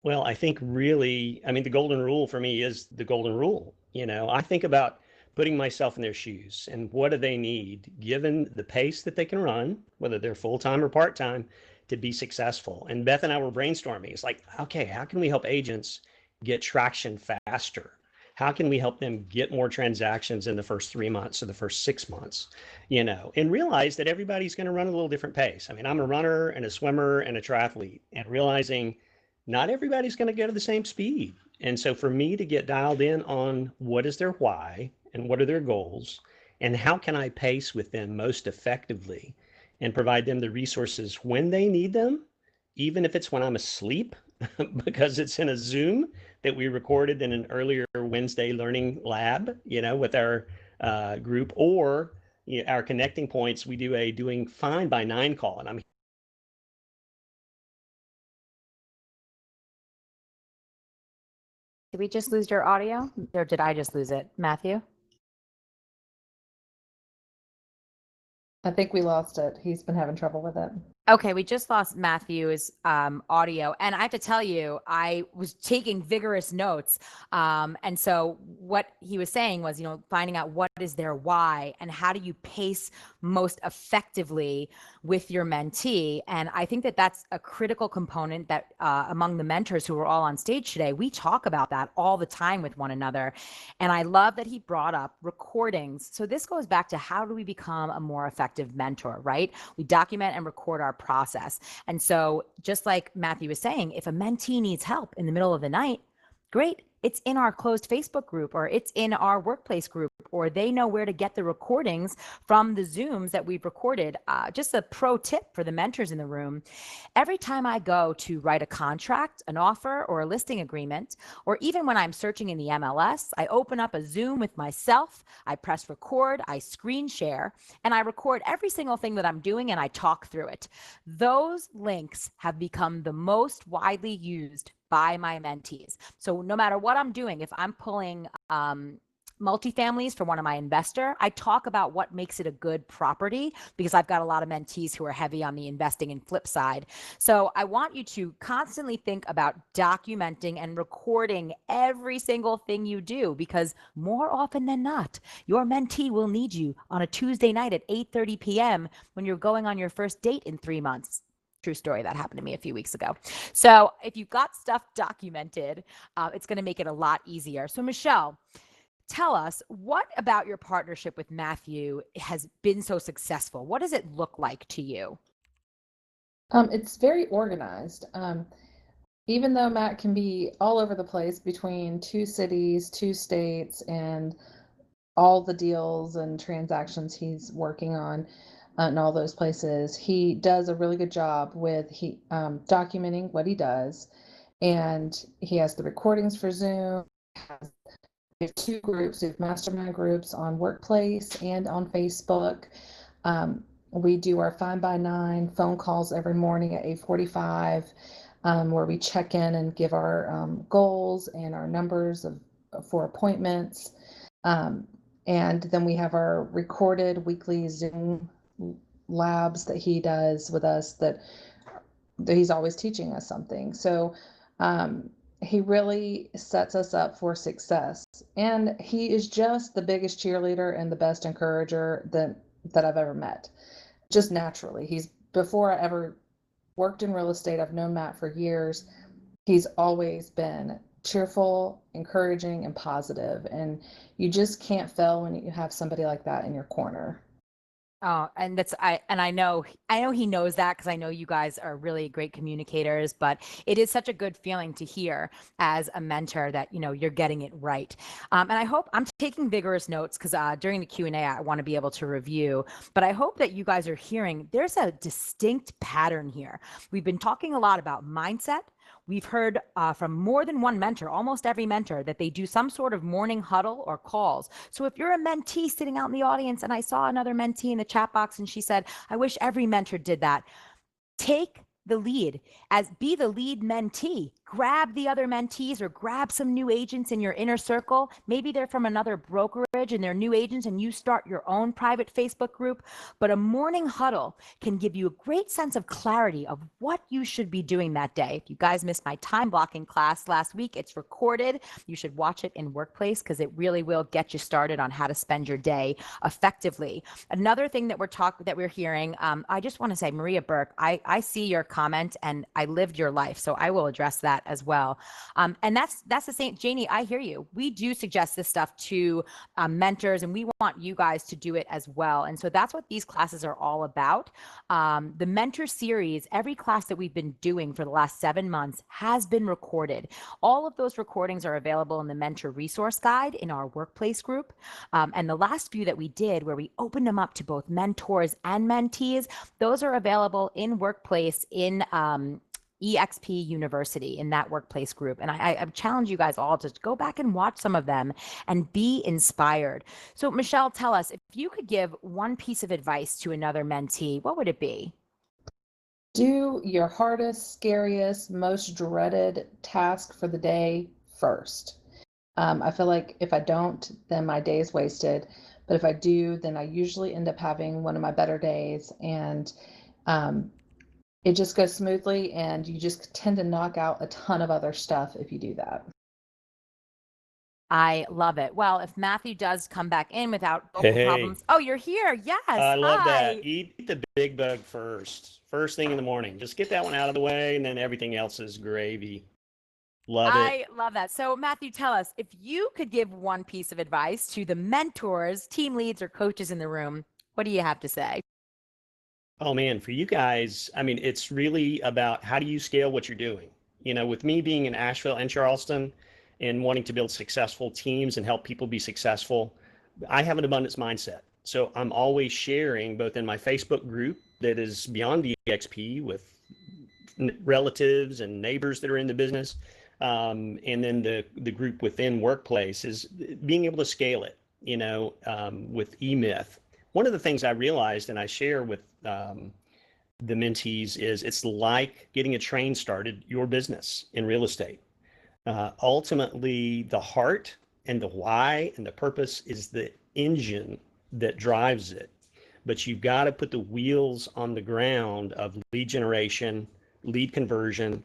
Well, I think really, I mean, the golden rule for me is the golden rule. I think about putting myself in their shoes and what do they need, given the pace that they can run, whether they're full-time or part-time, to be successful. And Beth and I were brainstorming. It's like, okay, how can we help agents get traction faster? How can we help them get more transactions in the first 3 months or the first 6 months, and realize that everybody's going to run a little different pace. I mean, I'm a runner and a swimmer and a triathlete, and realizing not everybody's going to go to the same speed. And so for me to get dialed in on what is their why and what are their goals and how can I pace with them most effectively and provide them the resources when they need them, even if it's when I'm asleep, because it's in a Zoom that we recorded in an earlier Wednesday learning lab, with our group, or our connecting points. We do a doing fine by 9 call, and I'm Did we just lose your audio, or did I just lose it, Matthew? I think we lost it. He's been having trouble with it. Okay, we just lost Matthew's audio. And I have to tell you, I was taking vigorous notes. And so what he was saying was, finding out what is their why and how do you pace most effectively with your mentee. And I think that that's a critical component that among the mentors who are all on stage today, we talk about that all the time with one another. And I love that he brought up recordings. So this goes back to how do we become a more effective mentor, right? We document and record our process. And so just like Matthew was saying, if a mentee needs help in the middle of the night, great. It's in our closed Facebook group, or it's in our workplace group, or they know where to get the recordings from the Zooms that we've recorded. Just a pro tip for the mentors in the room. Every time I go to write a contract, an offer, or a listing agreement, or even when I'm searching in the MLS, I open up a Zoom with myself, I press record, I screen share, and I record every single thing that I'm doing and I talk through it. Those links have become the most widely used by my mentees. So no matter what I'm doing, if I'm pulling multifamilies for one of my investor, I talk about what makes it a good property, because I've got a lot of mentees who are heavy on the investing and flip side. So I want you to constantly think about documenting and recording every single thing you do, because more often than not, your mentee will need you on a Tuesday night at 8:30 p.m. when you're going on your first date in 3 months. True story. That happened to me a few weeks ago. So if you've got stuff documented, it's going to make it a lot easier. So Michelle, tell us, what about your partnership with Matthew has been so successful? What does it look like to you? It's very organized. Even though Matt can be all over the place between 2 cities, 2 states, and all the deals and transactions he's working on in all those places, he does a really good job with documenting what he does. And he has the recordings for Zoom. We have 2 groups. We have mastermind groups on Workplace and on Facebook. We do our 5 by 9 phone calls every morning at 8:45, where we check in and give our goals and our numbers for appointments. And then we have our recorded weekly Zoom labs that he does with us that he's always teaching us something. So he really sets us up for success. And he is just the biggest cheerleader and the best encourager that I've ever met. just naturally. Before I ever worked in real estate, I've known Matt for years. He's always been cheerful, encouraging, and positive, and you just can't fail when you have somebody like that in your corner. Oh, and I know he knows that because I know you guys are really great communicators, but it is such a good feeling to hear as a mentor that, you're getting it right. And I hope I'm taking vigorous notes because during the Q&A, I want to be able to review, but I hope that you guys are hearing there's a distinct pattern here. We've been talking a lot about mindset. We've heard from more than one mentor, almost every mentor, that they do some sort of morning huddle or calls. So if you're a mentee sitting out in the audience, and I saw another mentee in the chat box and she said, I wish every mentor did that. Take the lead, be the lead mentee. Grab the other mentees or grab some new agents in your inner circle. Maybe they're from another brokerage and they're new agents and you start your own private Facebook group. But a morning huddle can give you a great sense of clarity of what you should be doing that day. If you guys missed my time blocking class last week, it's recorded. You should watch it in Workplace because it really will get you started on how to spend your day effectively. Another thing that we're hearing, I just want to say, Maria Burke, I see your comment and I lived your life, so I will address that as well. And that's the same, Janie, I hear you. We do suggest this stuff to mentors, and we want you guys to do it as well. And so that's what these classes are all about. The mentor series, every class that we've been doing for the last 7 months has been recorded. All of those recordings are available in the mentor resource guide in our Workplace group. And the last few that we did, where we opened them up to both mentors and mentees, those are available in Workplace in EXP University, in that Workplace group. And I challenge you guys all to go back and watch some of them and be inspired. So Michelle, tell us, if you could give one piece of advice to another mentee, what would it be? Do your hardest, scariest, most dreaded task for the day first. I feel like if I don't, then my day is wasted. But if I do, then I usually end up having one of my better days, and it just goes smoothly, and you just tend to knock out a ton of other stuff if you do that. I love it. Well, if Matthew does come back in without vocal problems. Oh, you're here. Yes. I love Hi. that. Eat the big bug first thing in the morning. Just get that one out of the way, and then everything else is gravy. Love it. I love that. So Matthew, tell us, if you could give one piece of advice to the mentors, team leads, or coaches in the room, what do you have to say? Oh man, for you guys, I mean, it's really about how do you scale what you're doing? With me being in Asheville and Charleston and wanting to build successful teams and help people be successful, I have an abundance mindset. So I'm always sharing, both in my Facebook group that is beyond EXP with relatives and neighbors that are in the business, and then the group within Workplace, is being able to scale it, with eMyth. One of the things I realized, and I share with the mentees, is it's like getting a train started, your business in real estate. Ultimately, the heart and the why and the purpose is the engine that drives it. But you've got to put the wheels on the ground of lead generation, lead conversion,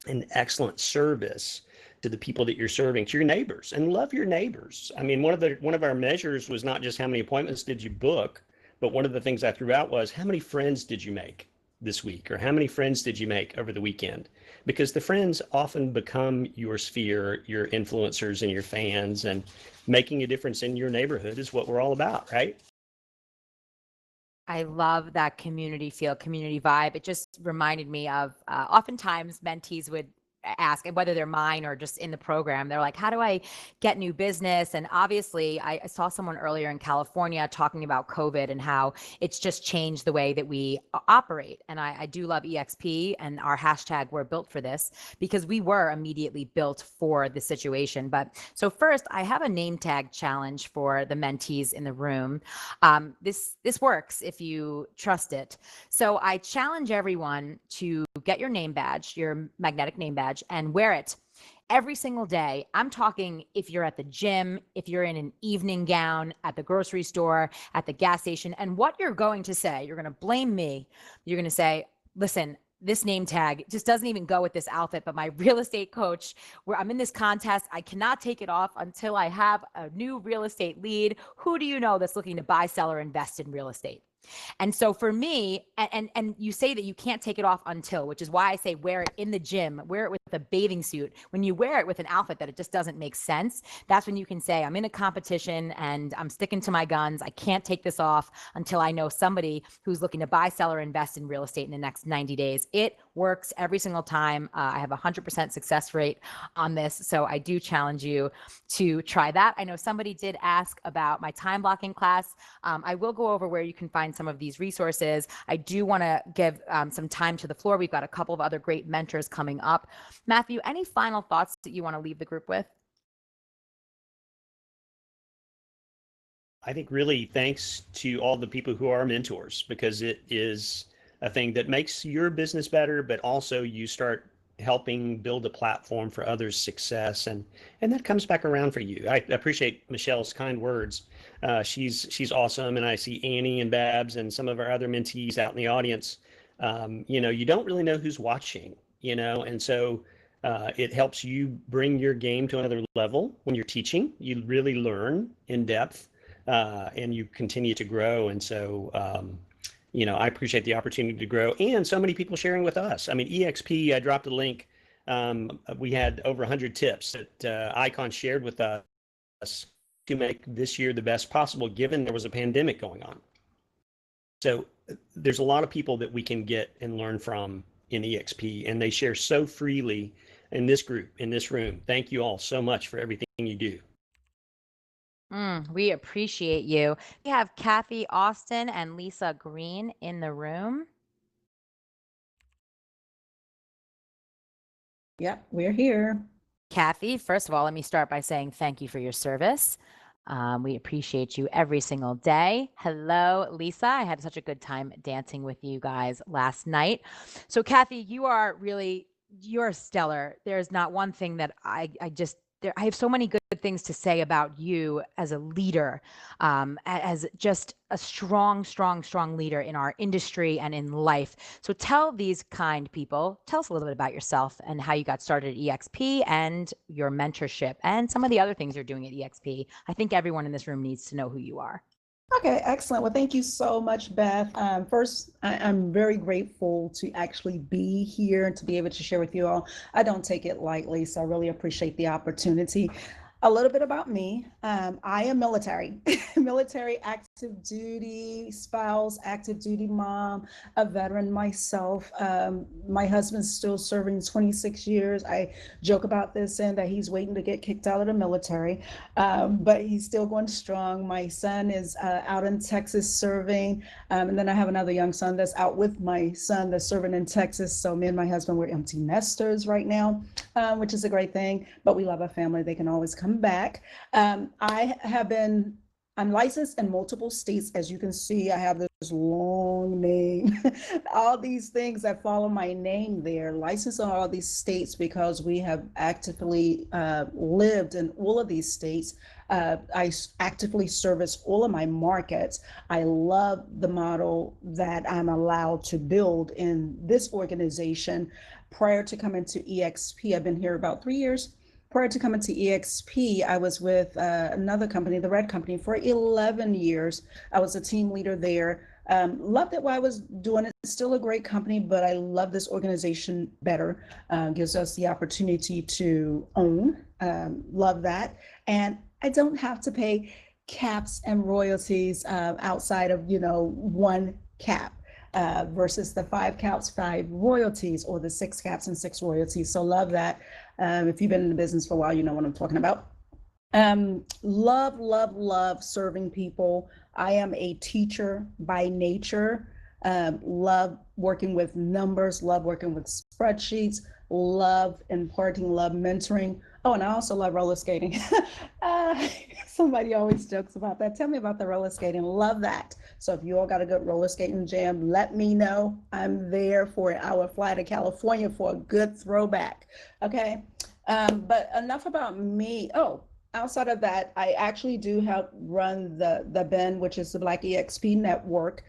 and excellent service to the people that you're serving, to your neighbors, and love your neighbors. I mean, one of our measures was not just how many appointments did you book, but one of the things I threw out was how many friends did you make this week, or how many friends did you make over the weekend? Because the friends often become your sphere, your influencers and your fans, and making a difference in your neighborhood is what we're all about, right? I love that community feel, community vibe. It just reminded me of oftentimes mentees would ask, and whether they're mine or just in the program, they're like, how do I get new business? And obviously I saw someone earlier in California talking about COVID and how it's just changed the way that we operate. And I do love EXP and our hashtag, we're built for this, because we were immediately built for the situation. But so first, I have a name tag challenge for the mentees in the room. This works if you trust it. So I challenge everyone to get your name badge, your magnetic name badge, and wear it every single day. I'm talking if you're at the gym, if you're in an evening gown, at the grocery store, at the gas station. And what you're going to say, you're going to blame me. You're going to say, listen, this name tag just doesn't even go with this outfit, but my real estate coach, where I'm in this contest, I cannot take it off until I have a new real estate lead. Who do you know that's looking to buy, sell, or invest in real estate? And so for me, and you say that you can't take it off until, which is why I say wear it in the gym, wear it with a bathing suit. When you wear it with an outfit that it just doesn't make sense, that's when you can say, I'm in a competition and I'm sticking to my guns. I can't take this off until I know somebody who's looking to buy, sell, or invest in real estate in the next 90 days. It works every single time. I have a 100% success rate on this. So I do challenge you to try that. I know somebody did ask about my time blocking class. I will go over where you can find some of these resources. I do want to give some time to the floor. We've got a couple of other great mentors coming up. Matthew, any final thoughts that you want to leave the group with? I think really thanks to all the people who are mentors, because it is a thing that makes your business better, but also you start helping build a platform for others' success, and that comes back around for you. I appreciate Michelle's kind words. She's awesome, and I see Annie and Babs and some of our other mentees out in the audience. You don't really know who's watching, and so it helps you bring your game to another level when you're teaching. You really learn in depth, and you continue to grow. And so I appreciate the opportunity to grow, and so many people sharing with us. I mean, EXP, I dropped a link. We had over 100 tips that Icon shared with us to make this year the best possible, given there was a pandemic going on. So there's a lot of people that we can get and learn from in EXP, and they share so freely in this group, in this room. Thank you all so much for everything you do. We appreciate you. We have Kathy Austin and Lisa Green in the room. Yep, we're here. Kathy, first of all, let me start by saying thank you for your service. We appreciate you every single day. Hello, Lisa. I had such a good time dancing with you guys last night. So, Kathy, you're stellar. There's not one thing that I have so many good things to say about you as a leader, as just a strong leader in our industry and in life. So tell these kind people, tell us a little bit about yourself and how you got started at EXP and your mentorship and some of the other things you're doing at EXP. I think everyone in this room needs to know who you are. Okay, excellent. Well, thank you so much, Beth. First, I'm very grateful to actually be here and to be able to share with you all. I don't take it lightly, so I really appreciate the opportunity. A little bit about me. I am military, military active duty spouse, active duty mom, a veteran myself. My husband's still serving 26 years. I joke about this and that he's waiting to get kicked out of the military, but he's still going strong. My son is out in Texas serving, and then I have another young son that's out with my son that's serving in Texas. So me and my husband, we're empty nesters right now, which is a great thing, but we love our family. They can always come back. I'm licensed in multiple states. As you can see, I have this long name, all these things that follow my name there, licensed in all these states because we have actively lived in all of these states. I actively service all of my markets. I love the model that I'm allowed to build in this organization. Prior to coming to EXP, I've been here about 3 years. Prior to coming to EXP, I was with another company, the Red Company, for 11 years. I was a team leader there. Loved it while I was doing it. Still a great company, but I love this organization better. Gives us the opportunity to own. Love that. And I don't have to pay caps and royalties outside of, one cap. Versus the 5 caps, 5 royalties, or the 6 caps and 6 royalties. So love that. If you've been in the business for a while, you know what I'm talking about. Love serving people. I am a teacher by nature. Love working with numbers, love working with spreadsheets, love imparting, love mentoring. Oh, and I also love roller skating. Somebody always jokes about that. Tell me about the roller skating. Love that. So if you all got a good roller skating jam, let me know. I'm there for an hour fly to California for a good throwback. Okay. But enough about me. Oh, outside of that, I actually do help run the BEN, which is the Black EXP Network.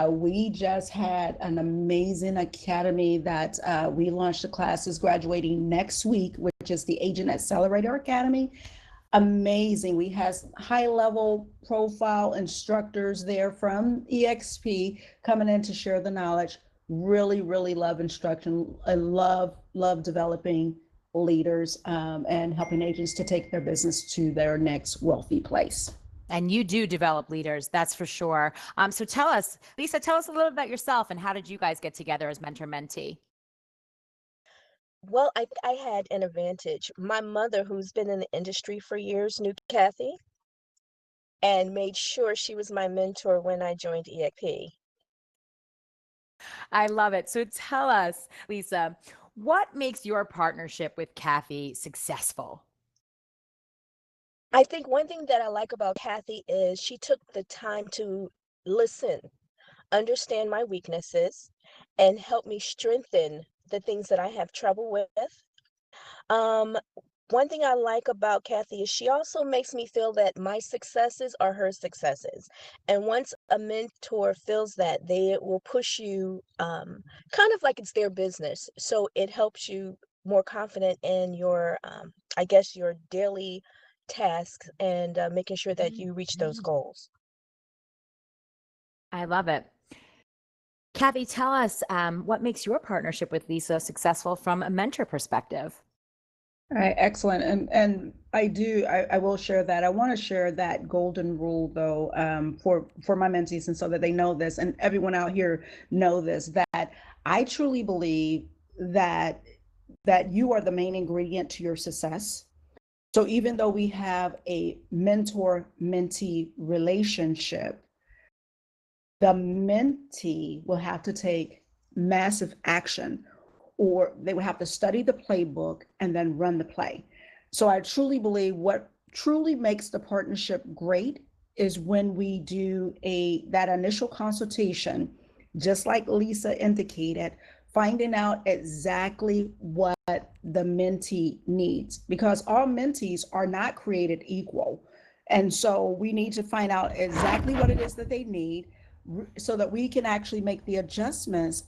We just had an amazing academy that we launched the classes graduating next week, which is the Agent Accelerator Academy. Amazing. We have high level profile instructors there from EXP coming in to share the knowledge. Really, really love instruction. I love developing leaders and helping agents to take their business to their next wealthy place. And you do develop leaders, that's for sure. So tell us, Lisa, tell us a little about yourself and how did you guys get together as mentor mentee? Well, I think I had an advantage. My mother, who's been in the industry for years, knew Kathy and made sure she was my mentor when I joined EXP. I love it. So tell us, Lisa, what makes your partnership with Kathy successful? I think one thing that I like about Kathy is she took the time to listen, understand my weaknesses, and help me strengthen the things that I have trouble with. Um, One thing I like about Kathy is she also makes me feel that my successes are her successes. And once a mentor feels that, they will push you kind of like it's their business. So it helps you more confident in your, I guess, your daily tasks and making sure that you reach those goals. I love it. Kathy, tell us what makes your partnership with Lisa successful from a mentor perspective? All right, excellent. And I will share that. I want to share that golden rule though, for my mentees, and so that they know this and everyone out here know this, that I truly believe that you are the main ingredient to your success. So even though we have a mentor-mentee relationship, the mentee will have to take massive action, or they would have to study the playbook and then run the play. So I truly believe what truly makes the partnership great is when we do that initial consultation, just like Lisa indicated, finding out exactly what the mentee needs, because all mentees are not created equal. And so we need to find out exactly what it is that they need so that we can actually make the adjustments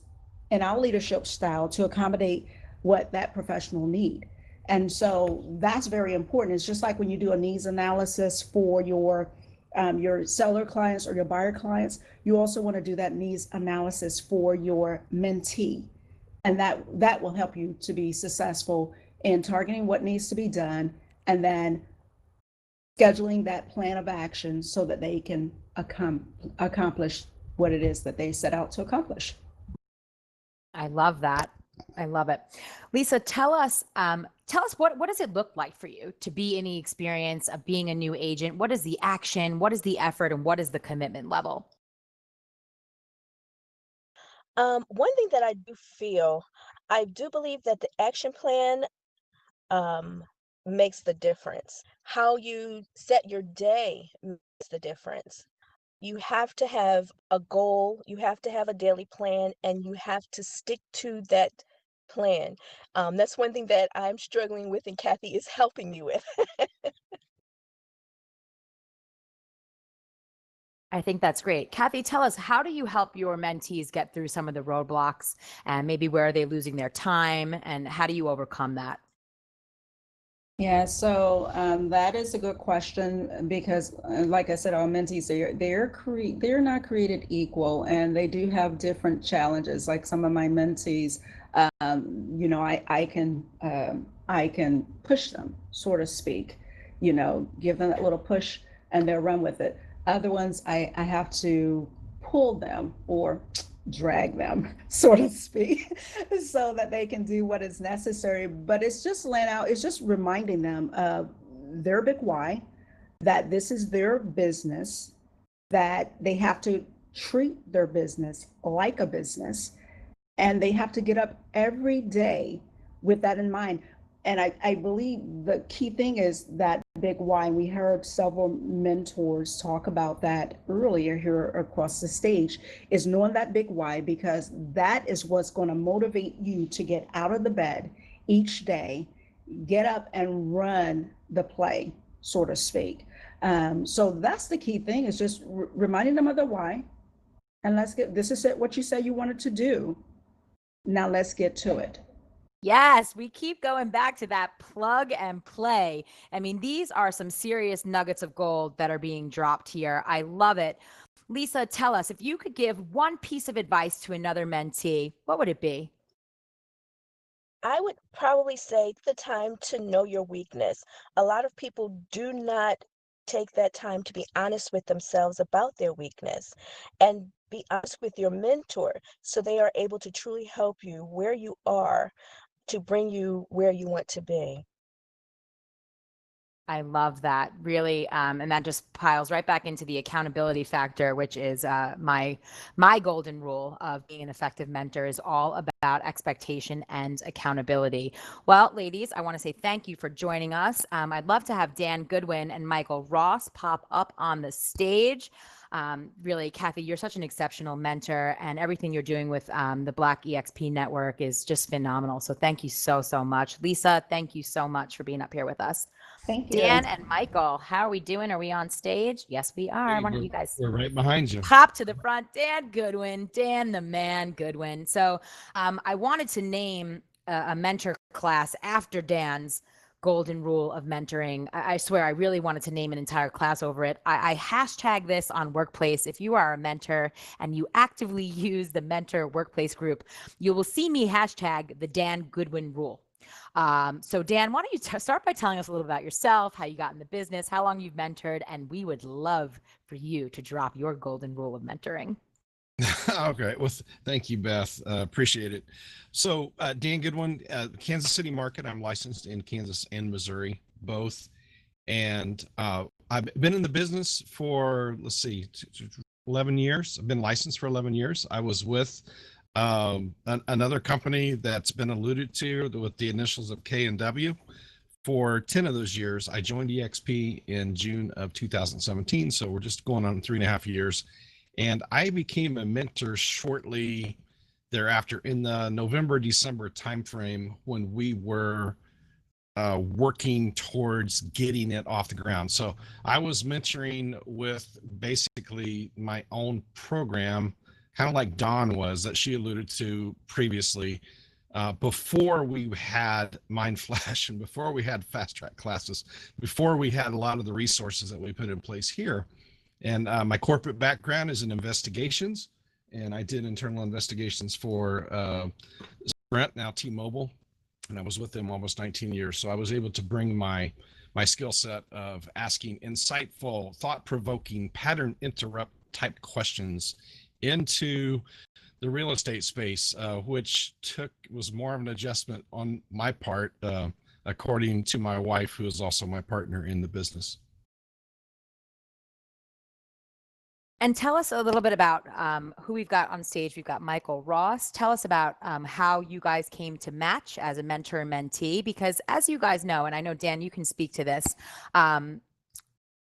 in our leadership style to accommodate what that professional need. And so that's very important. It's just like when you do a needs analysis for your seller clients or your buyer clients, you also want to do that needs analysis for your mentee. And that will help you to be successful in targeting what needs to be done and then scheduling that plan of action so that they can accomplish what it is that they set out to accomplish. I love that. I love it. Lisa, tell us what does it look like for you to be in the experience of being a new agent? What is the action? What is the effort? And what is the commitment level? One thing that I do feel, I do believe that the action plan um, makes the difference. How you set your day makes the difference. You have to have a goal, you have to have a daily plan, and you have to stick to that plan. That's one thing that I'm struggling with, and Kathy is helping me with. I think that's great. Kathy, tell us, how do you help your mentees get through some of the roadblocks, and maybe where are they losing their time, and how do you overcome that? Yeah, so that is a good question because, like I said, our mentees they're not created equal, and they do have different challenges. Like some of my mentees, I can push them, so to speak, give them that little push and they'll run with it. Other ones, I have to pull them or drag them, so to speak, so that they can do what is necessary. But it's just it's just reminding them of their big why, that this is their business, that they have to treat their business like a business, and they have to get up every day with that in mind. And I believe the key thing is that big why. We heard several mentors talk about that earlier here across the stage, is knowing that big why, because that is what's going to motivate you to get out of the bed each day, get up and run the play, so to speak. So that's the key thing, is just reminding them of the why. And this is it, what you say you wanted to do. Now let's get to it. Yes, we keep going back to that plug and play. I mean, these are some serious nuggets of gold that are being dropped here. I love it. Lisa, tell us, if you could give one piece of advice to another mentee, what would it be? I would probably say the time to know your weakness. A lot of people do not take that time to be honest with themselves about their weakness and be honest with your mentor so they are able to truly help you where you are to bring you where you want to be. I love that, really, and that just piles right back into the accountability factor, which is my golden rule of being an effective mentor is all about expectation and accountability. Well, ladies, I want to say thank you for joining us. I'd love to have Dan Goodwin and Michael Ross pop up on the stage. Really, Kathy, you're such an exceptional mentor, and everything you're doing with the Black EXP Network is just phenomenal. So thank you so much. Lisa, thank you so much for being up here with us. Thank you. Dan and Michael, how are we doing? Are we on stage? Yes, we are. Hey, Why don't you guys we're right behind you. pop to the front? Dan Goodwin, Dan the man Goodwin. So I wanted to name a mentor class after Dan's golden rule of mentoring. I swear I really wanted to name an entire class over it. I hashtag this on Workplace. If you are a mentor and you actively use the mentor workplace group, you will see me hashtag the Dan Goodwin rule. So Dan, why don't you start by telling us a little about yourself, how you got in the business, how long you've mentored, and we would love for you to drop your golden rule of mentoring. Okay. Well, thank you, Beth. Appreciate it. So, Dan Goodwin, Kansas City market. I'm licensed in Kansas and Missouri, both. And I've been in the business for, let's see, 11 years. I've been licensed for 11 years. I was with another company that's been alluded to with the initials of K and W for 10 of those years. I joined EXP in June of 2017. So we're just going on 3.5 years. And I became a mentor shortly thereafter in the November, December timeframe when we were working towards getting it off the ground. So I was mentoring with basically my own program, kind of like Dawn was that she alluded to previously, before we had Mind Flash and before we had fast track classes, before we had a lot of the resources that we put in place here. And my corporate background is in investigations, and I did internal investigations for Sprint, now T-Mobile, and I was with them almost 19 years. So I was able to bring my skill set of asking insightful, thought-provoking, pattern interrupt type questions into the real estate space, which was more of an adjustment on my part, according to my wife, who is also my partner in the business. And tell us a little bit about who we've got on stage. We've got Michael Ross. Tell us about how you guys came to match as a mentor and mentee, because as you guys know, and I know, Dan, you can speak to this,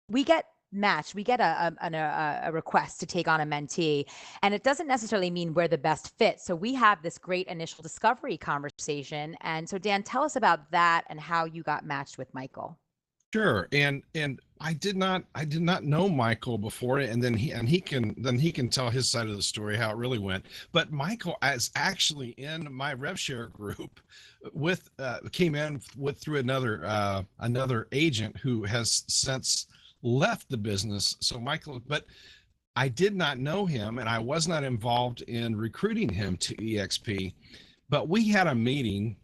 we get matched. We get a request to take on a mentee, and it doesn't necessarily mean we're the best fit. So we have this great initial discovery conversation. And so, Dan, tell us about that and how you got matched with Michael. Sure. And I did not know Michael before, and then he can tell his side of the story, how it really went. But Michael is actually in my RevShare group with came in with through another agent who has since left the business. So Michael, but I did not know him, and I was not involved in recruiting him to EXP, but we had a meeting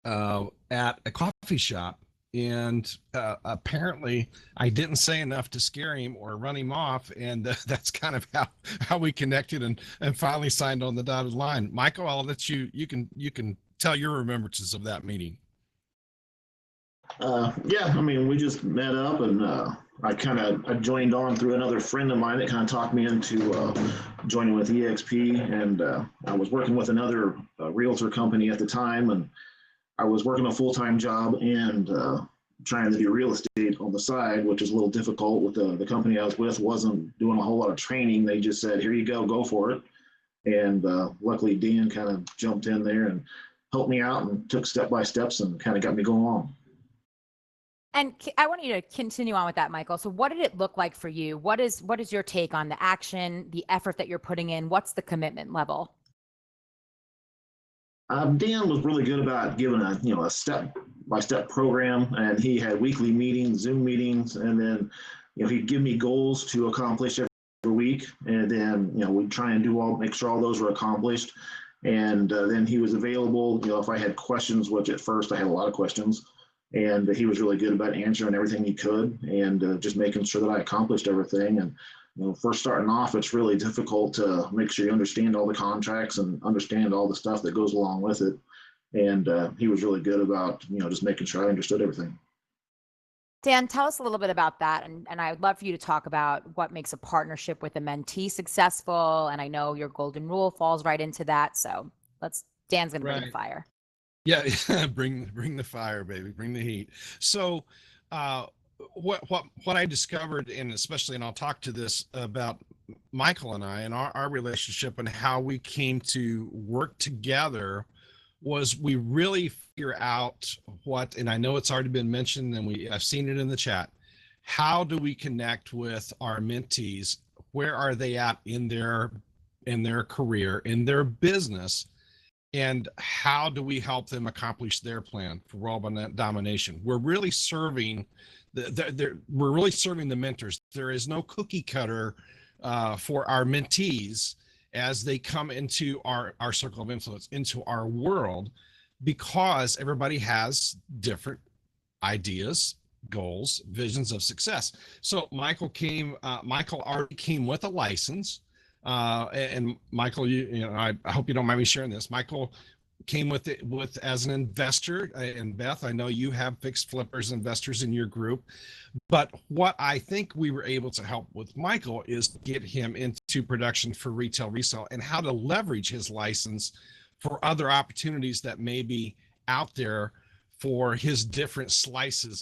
at a coffee shop. And apparently I didn't say enough to scare him or run him off. And that's kind of how we connected and finally signed on the dotted line. Michael, I'll let you can tell your remembrances of that meeting. Yeah, I mean, we just met up, and I joined on through another friend of mine that kind of talked me into joining with EXP. And I was working with another realtor company at the time, and I was working a full-time job and trying to do real estate on the side, which is a little difficult with the company I was with. Wasn't doing a whole lot of training. They just said, here you go for it. And luckily Dan kind of jumped in there and helped me out and took step-by-steps and kind of got me going on. And I want you to continue on with that, Michael. So what did it look like for you? What is your take on the action, the effort that you're putting in? What's the commitment level? Dan was really good about giving a step-by-step program, and he had weekly meetings, Zoom meetings, and then he'd give me goals to accomplish every week, and then we'd try and make sure all those were accomplished, and then he was available. If I had questions, which at first I had a lot of questions, and he was really good about answering everything he could, and just making sure that I accomplished everything. And first starting off, it's really difficult to make sure you understand all the contracts and understand all the stuff that goes along with it. And he was really good about, just making sure I understood everything. Dan, tell us a little bit about that. And I would love for you to talk about what makes a partnership with a mentee successful. And I know your golden rule falls right into that. So Dan's going to bring the fire. Yeah, bring the fire, baby, bring the heat. So, what I discovered, and I'll talk to this about Michael and I and our relationship and how we came to work together, was we really figure out and I know it's already been mentioned, and I've seen it in the chat. How do we connect with our mentees? Where are they at in their career, in their business? And how do we help them accomplish their plan for world domination? We're really serving the mentors. There is no cookie cutter for our mentees as they come into our circle of influence, into our world, because everybody has different ideas, goals, visions of success. So Michael already came with a license. And Michael, I hope you don't mind me sharing this. Michael came with as an investor, and Beth, I know you have fixed flippers investors in your group, but what I think we were able to help with Michael is get him into production for retail resale and how to leverage his license for other opportunities that may be out there for his different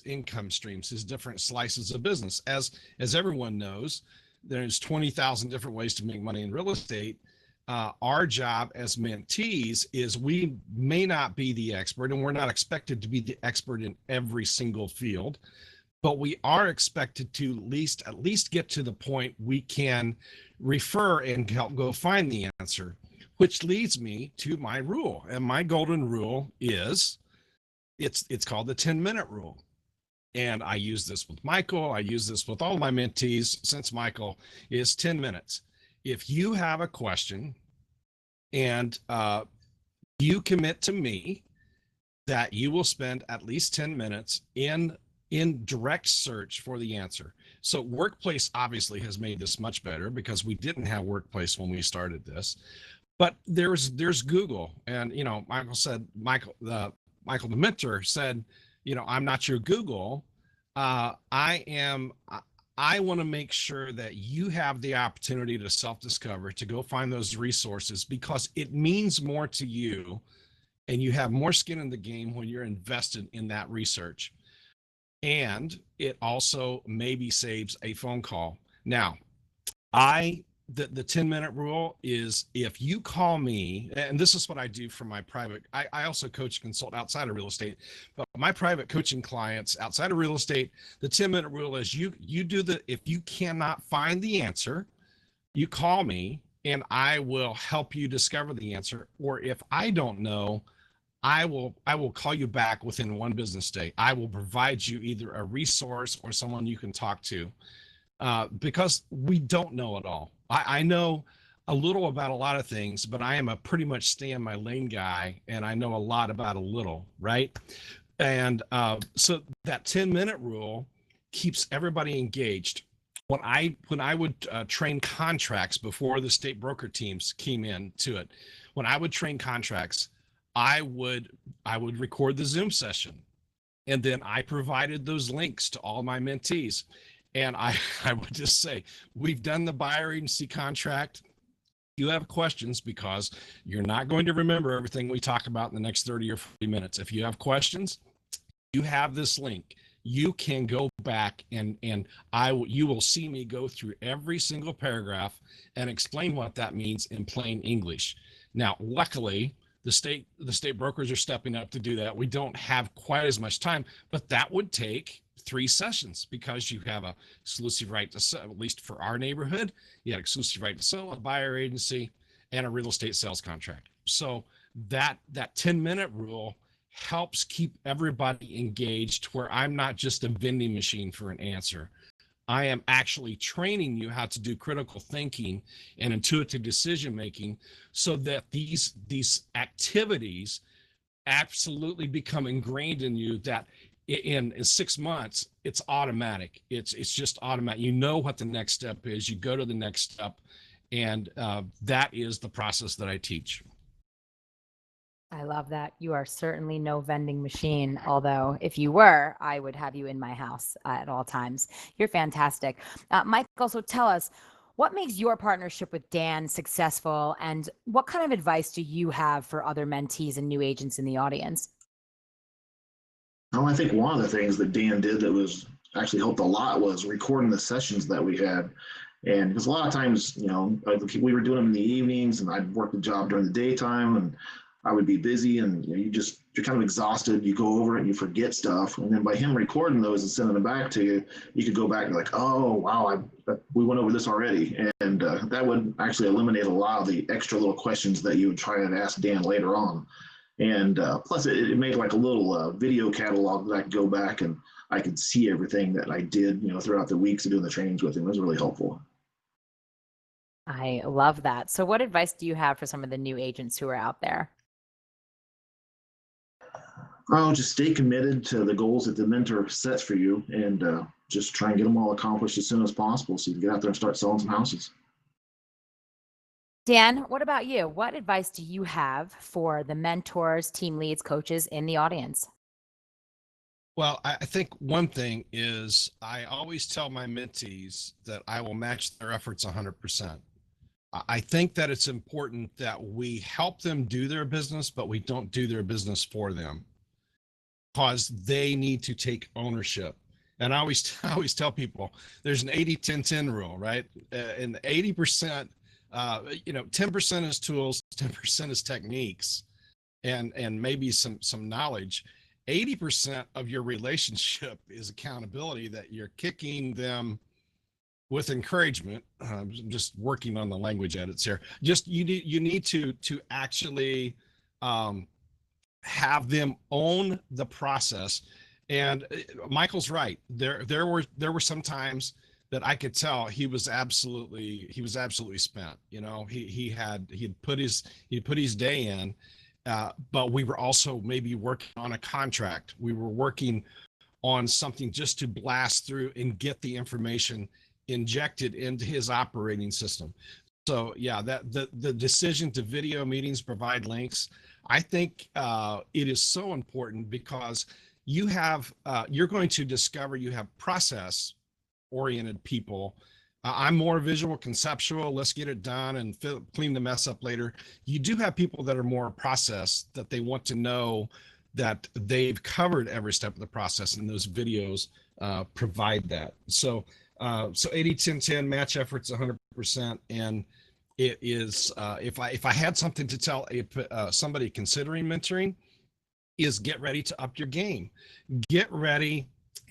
income streams, his different slices of business. As everyone knows, there's 20,000 different ways to make money in real estate. Our job as mentees is we may not be the expert, and we're not expected to be the expert in every single field, but we are expected to at least get to the point we can refer and help go find the answer, which leads me to my rule. And my golden rule is it's called the 10-minute rule. And I use this with Michael. I use this with all my mentees since Michael is 10 minutes. If you have a question and you commit to me that you will spend at least 10 minutes in direct search for the answer. So Workplace obviously has made this much better because we didn't have Workplace when we started this. But there's Google. And, Michael the mentor said, I'm not your Google. I want to make sure that you have the opportunity to self-discover, to go find those resources, because it means more to you and you have more skin in the game when you're invested in that research. And it also maybe saves a phone call. Now, the 10-minute rule is, if you call me, and this is what I do for my private, I also coach and consult outside of real estate, but my private coaching clients outside of real estate, the 10-minute rule is you do if you cannot find the answer, you call me and I will help you discover the answer. Or if I don't know, I will call you back within one business day. I will provide you either a resource or someone you can talk to. Because we don't know it all. I know a little about a lot of things, but I am a pretty much stay in my lane guy, and I know a lot about a little, right? And so that 10-minute rule keeps everybody engaged. When I would train contracts before the state broker teams came into it, when I would train contracts, I would record the Zoom session, and then I provided those links to all my mentees. And I would just say, we've done the buyer agency contract. You have questions, because you're not going to remember everything we talk about in the next 30 or 40 minutes. If you have questions, you have this link. You can go back and you will see me go through every single paragraph and explain what that means in plain English. Now, luckily, the state brokers are stepping up to do that. We don't have quite as much time, but that would take 3 sessions, because you have a exclusive right to sell, at least for our neighborhood, you have exclusive right to sell, a buyer agency, and a real estate sales contract. So that 10-minute rule helps keep everybody engaged, where I'm not just a vending machine for an answer. I am actually training you how to do critical thinking and intuitive decision making, so that these activities absolutely become ingrained in you, that in 6 months it's automatic. It's just automatic. You know what the next step is. You go to the next step, and that is the process that I teach. I love that. You are certainly no vending machine, although if you were, I would have you in my house at all times. You're fantastic. Michael, so tell us, what makes your partnership with Dan successful, and what kind of advice do you have for other mentees and new agents in the audience? Well, I think one of the things that Dan did that was actually helped a lot was recording the sessions that we had. And because a lot of times, we were doing them in the evenings, and I'd work the job during the daytime, and I would be busy, and you're kind of exhausted. You go over it and you forget stuff. And then by him recording those and sending them back to you, you could go back and like, oh, wow, we went over this already. And that would actually eliminate a lot of the extra little questions that you would try and ask Dan later on. And plus it made like a little video catalog that I could go back and I could see everything that I did, throughout the weeks of doing the trainings with him. It was really helpful. I love that. So what advice do you have for some of the new agents who are out there? Oh, just stay committed to the goals that the mentor sets for you, and just try and get them all accomplished as soon as possible so you can get out there and start selling some houses. Dan, what about you? What advice do you have for the mentors, team leads, coaches in the audience? Well, I think one thing is I always tell my mentees that I will match their efforts 100%. I think that it's important that we help them do their business, but we don't do their business for them, because they need to take ownership. And I always tell people there's an 80-10-10 rule, right? And 80%, 10% is tools, 10% is techniques, and maybe some knowledge. 80% of your relationship is accountability, that you're kicking them with encouragement. I'm just working on the language edits here. Just you need to actually have them own the process. And Michael's right. There were some times that I could tell he was absolutely spent. He'd put his day in, but we were also maybe working on a contract. We were working on something just to blast through and get the information injected into his operating system. So yeah, that the decision to video meetings, provide links, I think it is so important, because you're going to discover you have process oriented people. I'm more visual, conceptual, let's get it done and clean the mess up later. You do have people that are more process, that they want to know that they've covered every step of the process, and those videos provide that. So 80-10-10, match efforts 100%. And it is, if I had something to tell somebody considering mentoring, is get ready to up your game. Get ready,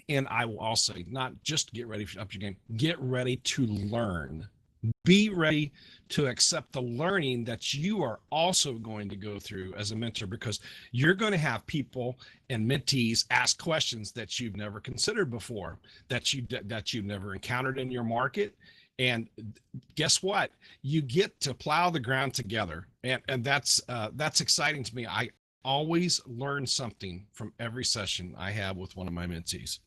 and I will also say, not just get ready to up your game, get ready to learn. Be ready to accept the learning that you are also going to go through as a mentor, because you're going to have people and mentees ask questions that you've never considered before, that you've never encountered in your market. And guess what? You get to plow the ground together, and that's exciting to me. I always learn something from every session I have with one of my mentees.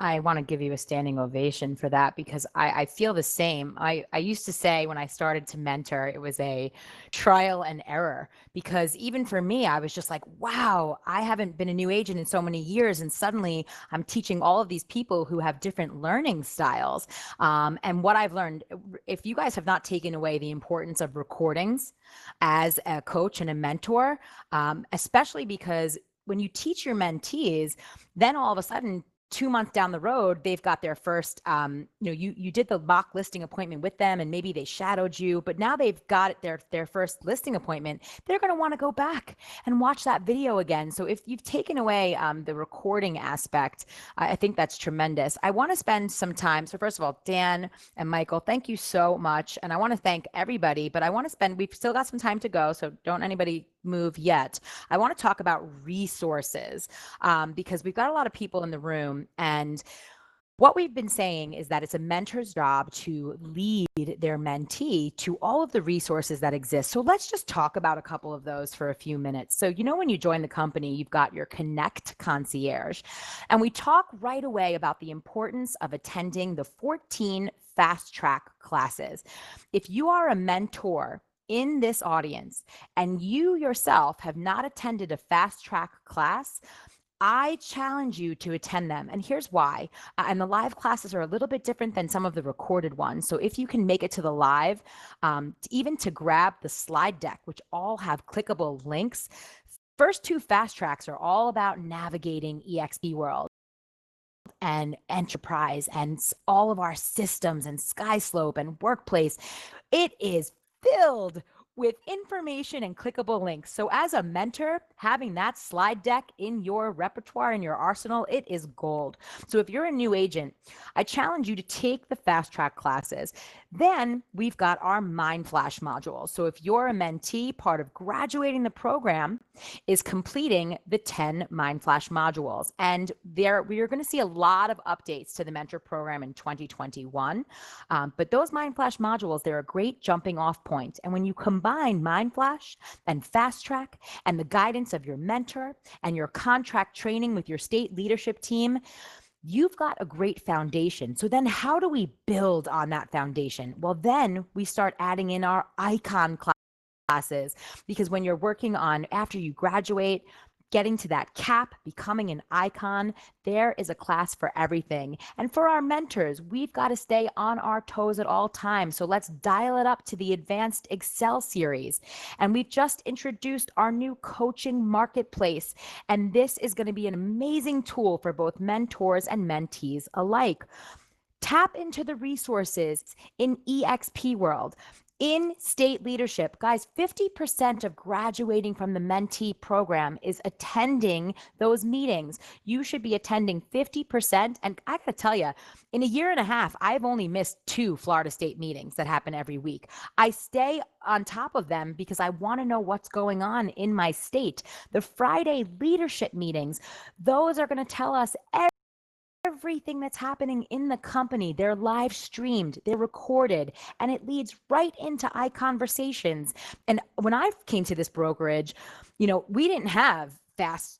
I want to give you a standing ovation for that, because I feel the same. I used to say when I started to mentor, it was a trial and error, because even for me, I was just like, wow, I haven't been a new agent in so many years. And suddenly I'm teaching all of these people who have different learning styles. And what I've learned, if you guys have not taken away the importance of recordings as a coach and a mentor, especially because when you teach your mentees, then all of a sudden, 2 months down the road, they've got their first, you did the mock listing appointment with them, and maybe they shadowed you, but now they've got their first listing appointment. They're going to want to go back and watch that video again. So if you've taken away the recording aspect, I think that's tremendous. I want to spend some time. So first of all, Dan and Michael, thank you so much. And I want to thank everybody, but we've still got some time to go. So don't anybody move yet. I want to talk about resources because we've got a lot of people in the room, and what we've been saying is that it's a mentor's job to lead their mentee to all of the resources that exist. So let's just talk about a couple of those for a few minutes. So, when you join the company, you've got your Connect concierge, and we talk right away about the importance of attending the 14 fast track classes. If you are a mentor in this audience and you yourself have not attended a fast track class, I challenge you to attend them. And here's why. And the live classes are a little bit different than some of the recorded ones. So if you can make it to the live, even to grab the slide deck, which all have clickable links, first two fast tracks are all about navigating EXP world and enterprise and all of our systems and SkySlope and workplace. It is filled with information and clickable links. So as a mentor, having that slide deck in your repertoire, in your arsenal, it is gold. So if you're a new agent, I challenge you to take the fast track classes. Then we've got our Mind Flash module. So if you're a mentee, part of graduating the program is completing the 10 Mind Flash modules. And we are going to see a lot of updates to the mentor program in 2021. But those Mind Flash modules, they're a great jumping off point. And when you combine Mind Flash and Fast Track and the guidance of your mentor and your contract training with your state leadership team, you've got a great foundation. So then how do we build on that foundation? Well, then we start adding in our icon classes, because when you're working on, after you graduate, getting to that cap, becoming an icon, there is a class for everything. And for our mentors, we've got to stay on our toes at all times. So let's dial it up to the Advanced Excel series. And we've just introduced our new coaching marketplace. And this is going to be an amazing tool for both mentors and mentees alike. Tap into the resources in EXP world. In state leadership, guys, 50% of graduating from the mentee program is attending those meetings. You should be attending 50%. And I got to tell you, in a year and a half, I've only missed 2 Florida State meetings that happen every week. I stay on top of them because I want to know what's going on in my state. The Friday leadership meetings, those are going to tell us everything that's happening in the company. They're live streamed, they're recorded, and it leads right into iConversations. And when I came to this brokerage, we didn't have fast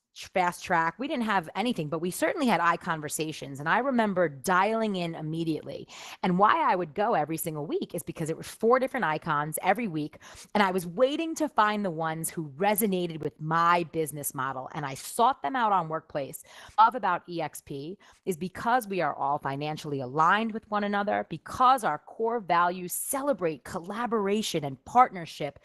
track, we didn't have anything, but we certainly had iConversations. And I remember dialing in immediately. And why I would go every single week is because it was 4 different icons every week. And I was waiting to find the ones who resonated with my business model. And I sought them out on Workplace. Love about EXP is because we are all financially aligned with one another, because our core values celebrate collaboration and partnership.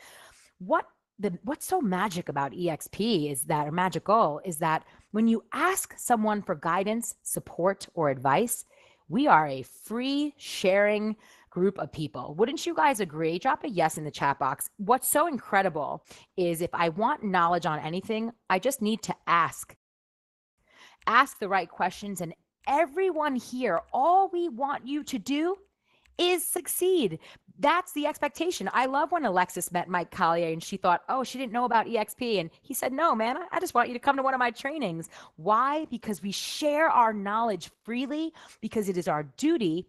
What's so magic about EXP is that, or magical, is that when you ask someone for guidance, support, or advice, we are a free sharing group of people. Wouldn't you guys agree? Drop a yes in the chat box. What's so incredible is if I want knowledge on anything, I just need to ask the right questions. And everyone here, all we want you to do is succeed. That's the expectation. I love when Alexis met Mike Collier and she thought, oh, she didn't know about EXP. And he said, no, man, I just want you to come to one of my trainings. Why? Because we share our knowledge freely, because it is our duty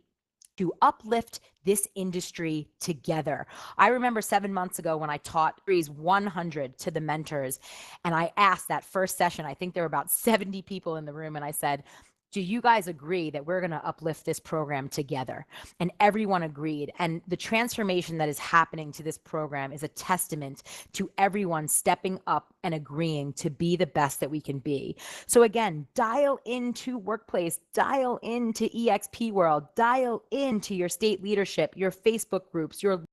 to uplift this industry together. I remember 7 months ago when I taught Series 100 to the mentors, and I asked that first session, I think there were about 70 people in the room, and I said, do you guys agree that we're going to uplift this program together? And everyone agreed. And the transformation that is happening to this program is a testament to everyone stepping up and agreeing to be the best that we can be. So again, dial into Workplace, dial into EXP World, dial into your state leadership, your Facebook groups, your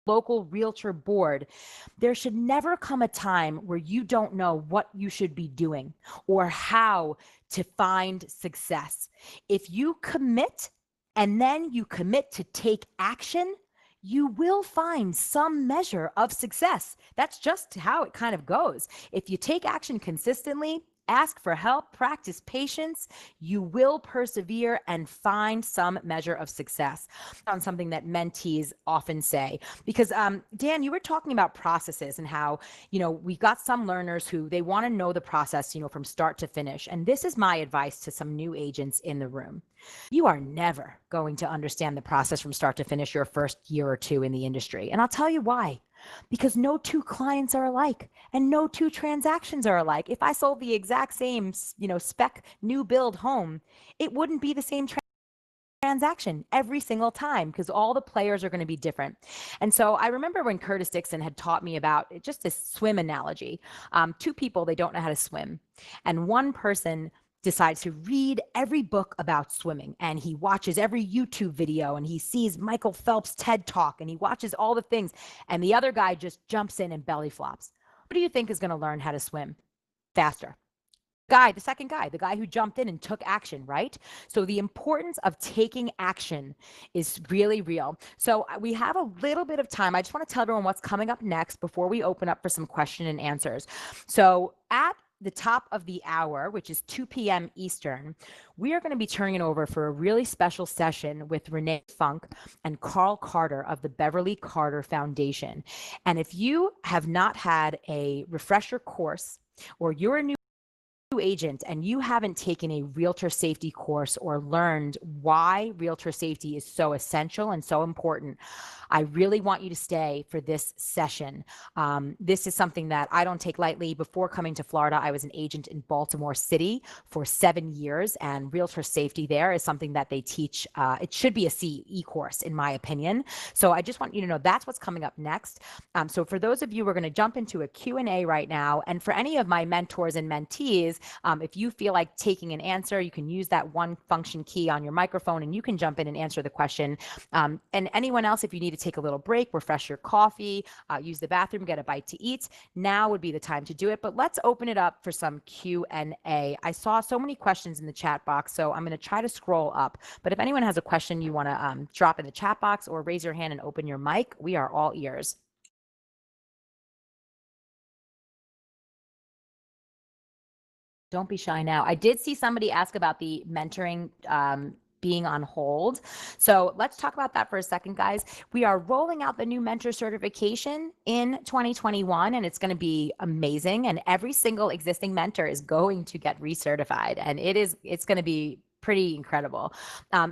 local realtor board. There should never come a time where you don't know what you should be doing or how to find success. If you commit and then you commit to take action, you will find some measure of success. That's just how it kind of goes. If you take action consistently, ask for help, practice patience, you will persevere and find some measure of success. On something that mentees often say, because Dan, you were talking about processes and how, we've got some learners who they want to know the process, from start to finish. And this is my advice to some new agents in the room. You are never going to understand the process from start to finish your first year or two in the industry. And I'll tell you why. Because no two clients are alike and no two transactions are alike. If I sold the exact same, spec new build home, it wouldn't be the same transaction every single time because all the players are going to be different. And so I remember when Curtis Dixon had taught me about just this swim analogy. Two people, they don't know how to swim. And one person decides to read every book about swimming, and he watches every YouTube video, and he sees Michael Phelps' TED Talk, and he watches all the things, and the other guy just jumps in and belly flops. What do you think is going to learn how to swim faster? The second guy, the guy who jumped in and took action, right? So the importance of taking action is really real. So we have a little bit of time. I just want to tell everyone what's coming up next before we open up for some question and answers. So at the top of the hour, which is 2 p.m. Eastern, we are going to be turning it over for a really special session with Renee Funk and Carl Carter of the Beverly Carter Foundation. And if you have not had a refresher course, or you're a new agent and you haven't taken a realtor safety course or learned why realtor safety is so essential and so important, I really want you to stay for this session. This is something that I don't take lightly. Before coming to Florida, I was an agent in Baltimore City for 7 years, and realtor safety there is something that they teach. It should be a CE course, in my opinion. So I just want you to know that's what's coming up next. So for those of you, we're going to jump into a Q&A right now. And for any of my mentors and mentees, if you feel like taking an answer, you can use that one function key on your microphone and you can jump in and answer the question. And anyone else, if you need to take a little break, refresh your coffee, use the bathroom, get a bite to eat, now would be the time to do it. But let's open it up for some Q&A. I saw so many questions in the chat box, so I'm going to try to scroll up. But if anyone has a question you want to drop in the chat box or raise your hand and open your mic, we are all ears. Don't be shy now. I did see somebody ask about the mentoring being on hold. So let's talk about that for a second, guys. We are rolling out the new mentor certification in 2021, and it's going to be amazing. And every single existing mentor is going to get recertified, and it's going to be pretty incredible.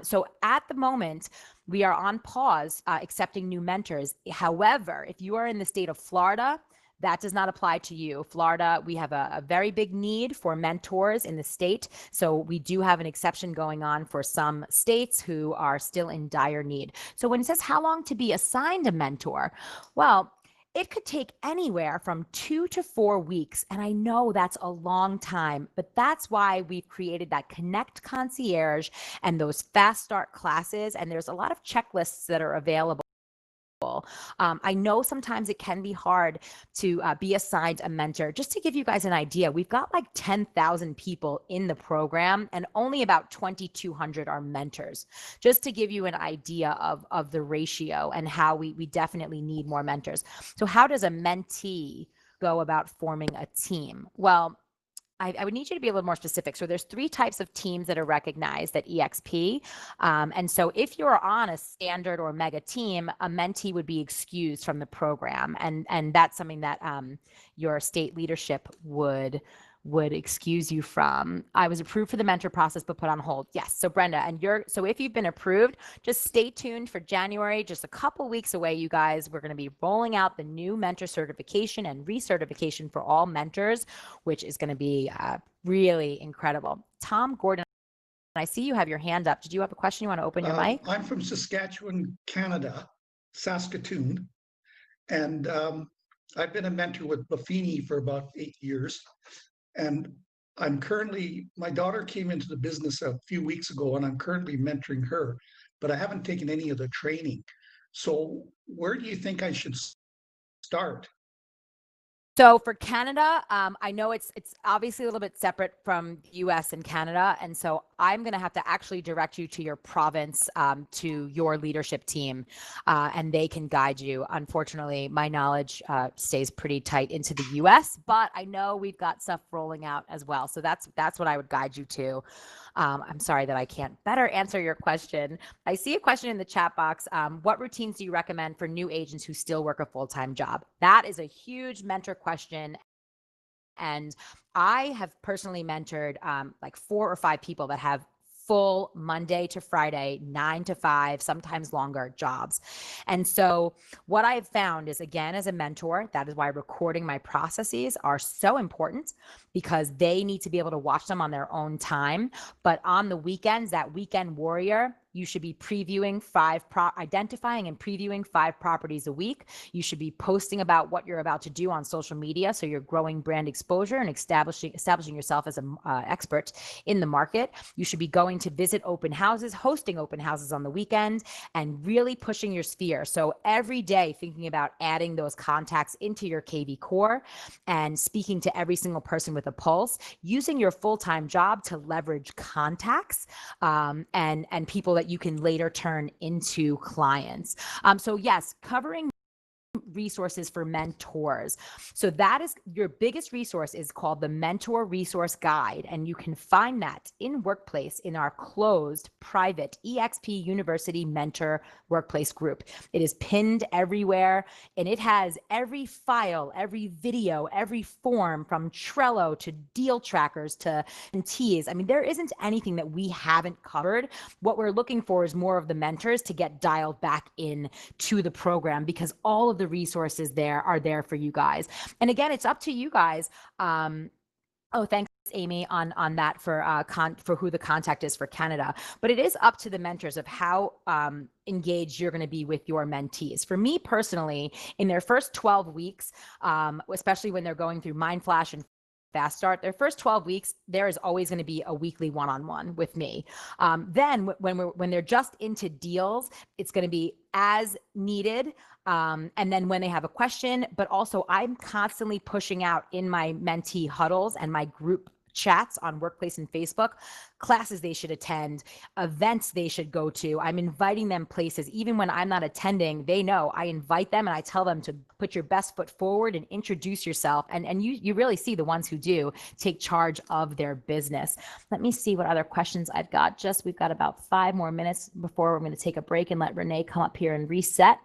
So at the moment, we are on pause accepting new mentors. However, if you are in the state of Florida, that does not apply to you. Florida, we have a very big need for mentors in the state. So we do have an exception going on for some states who are still in dire need. So when it says how long to be assigned a mentor, well, it could take anywhere from 2 to 4 weeks. And I know that's a long time, but that's why we've created that Connect Concierge and those fast start classes. And there's a lot of checklists that are available. I know sometimes it can be hard to be assigned a mentor. Just to give you guys an idea, we've got like 10,000 people in the program and only about 2,200 are mentors. Just to give you an idea of the ratio and how we definitely need more mentors. So how does a mentee go about forming a team? Well, I would need you to be a little more specific. So there's 3 types of teams that are recognized at EXP. And so if you're on a standard or mega team, a mentee would be excused from the program. And that's something that your state leadership would excuse you from. I was approved for the mentor process, but put on hold. Yes. So Brenda, so if you've been approved, just stay tuned for January, just a couple weeks away, you guys. We're going to be rolling out the new mentor certification and recertification for all mentors, which is going to be really incredible. Tom Gordon, I see you have your hand up. Did you have a question? You want to open your mic? I'm from Saskatchewan, Canada, Saskatoon. And I've been a mentor with Buffini for about 8 years. And my daughter came into the business a few weeks ago, and I'm currently mentoring her, but I haven't taken any of the training. So where do you think I should start? So for Canada, I know it's obviously a little bit separate from the US and Canada. And so I'm going to have to actually direct you to your province, to your leadership team, and they can guide you. Unfortunately, my knowledge stays pretty tight into the US, but I know we've got stuff rolling out as well. So that's what I would guide you to. I'm sorry that I can't better answer your question. I see a question in the chat box. What routines do you recommend for new agents who still work a full-time job? That is a huge mentor question. And I have personally mentored like 4 or 5 people that have full Monday to Friday, 9 to 5, sometimes longer jobs. And so what I've found is, again, as a mentor, that is why recording my processes are so important, because they need to be able to watch them on their own time. But on the weekends, that weekend warrior, you should be identifying and previewing 5 properties a week. You should be posting about what you're about to do on social media, so you're growing brand exposure and establishing yourself as an expert in the market. You should be going to visit open houses, hosting open houses on the weekend, and really pushing your sphere. So every day thinking about adding those contacts into your KV core and speaking to every single person with a pulse, using your full-time job to leverage contacts and people that you can later turn into clients. So yes, covering resources for mentors. So that is your biggest resource, is called the Mentor Resource Guide. And you can find that in Workplace in our closed private EXP University Mentor Workplace group. It is pinned everywhere, and it has every file, every video, every form, from Trello to deal trackers to mentees. I mean, there isn't anything that we haven't covered. What we're looking for is more of the mentors to get dialed back in to the program, because all of the resources there are there for you guys. And again, it's up to you guys. Oh, thanks, Amy, on that for who the contact is for Canada. But it is up to the mentors of how engaged you're going to be with your mentees. For me personally, in their first 12 weeks, especially when they're going through Mind Flash and Fast Start, their first 12 weeks, there is always going to be a weekly one-on-one with me. Then when they're just into deals, it's going to be as needed. And then when they have a question, but also I'm constantly pushing out in my mentee huddles and my group chats on Workplace and Facebook, classes they should attend, events they should go to. I'm inviting them places. Even when I'm not attending, they know I invite them and I tell them to put your best foot forward and introduce yourself. And you really see the ones who do take charge of their business. Let me see what other questions I've got. We've got about 5 more minutes before we're going to take a break and let Renee come up here and reset.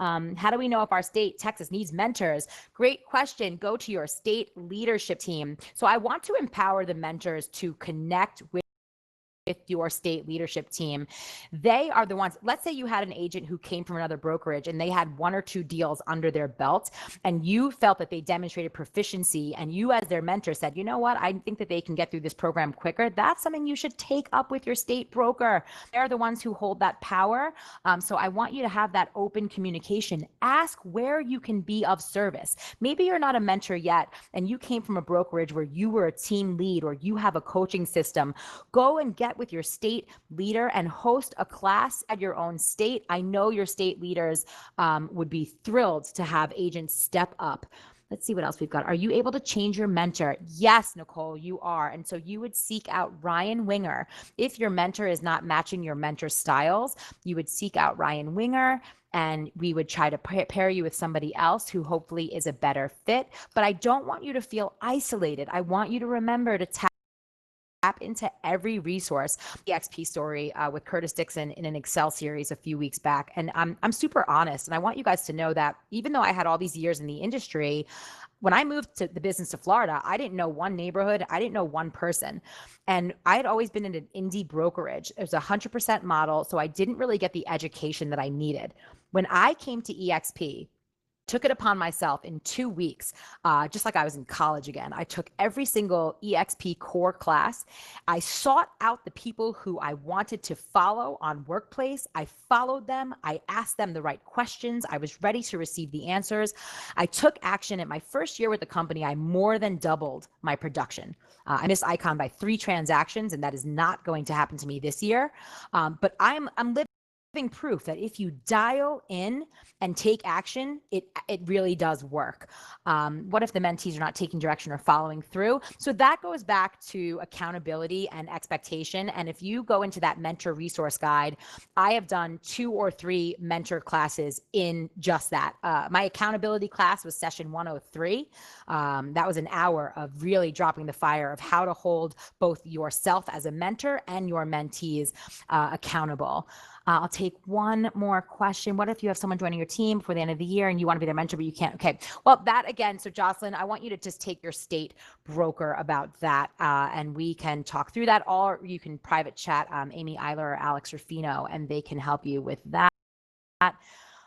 How do we know if our state, Texas, needs mentors? Great question. Go to your state leadership team. So I want to empower the mentors to connect with your state leadership team. They are the ones. Let's say you had an agent who came from another brokerage and they had 1 or 2 deals under their belt, and you felt that they demonstrated proficiency, and you as their mentor said, you know what, I think that they can get through this program quicker. That's something you should take up with your state broker. They're the ones who hold that power. So I want you to have that open communication. Ask where you can be of service. Maybe you're not a mentor yet and you came from a brokerage where you were a team lead or you have a coaching system. Go and get with your state leader and host a class at your own state. I know your state leaders would be thrilled to have agents step up. Let's see what else we've got. Are you able to change your mentor? Yes, Nicole, you are. And so you would seek out Ryan Winger. If your mentor is not matching your mentor styles, you would seek out Ryan Winger, and we would try to pair you with somebody else who hopefully is a better fit. But I don't want you to feel isolated. I want you to remember to tap into every resource. The XP story with Curtis Dixon in an Excel series a few weeks back. And I'm super honest. And I want you guys to know that even though I had all these years in the industry, when I moved to the business to Florida, I didn't know one neighborhood. I didn't know one person. And I had always been in an indie brokerage. It was a 100% model. So I didn't really get the education that I needed. When I came to EXP, took it upon myself in 2 weeks, just like I was in college again. I took every single EXP core class. I sought out the people who I wanted to follow on Workplace. I followed them. I asked them the right questions. I was ready to receive the answers. I took action. In my first year with the company, I more than doubled my production. I missed Icon by 3 transactions, and that is not going to happen to me this year. But I'm living proof that if you dial in and take action, it really does work. What if the mentees are not taking direction or following through? So that goes back to accountability and expectation. And if you go into that mentor resource guide, I have done 2 or 3 mentor classes in just that. My accountability class was session 103. That was an hour of really dropping the fire of how to hold both yourself as a mentor and your mentees accountable. I'll take one more question. What if you have someone joining your team before the end of the year and you want to be their mentor, but you can't? Okay. Well, that again, so Jocelyn, I want you to just take your state broker about that, and we can talk through that, or you can private chat Amy Eiler or Alex Rufino, and they can help you with that.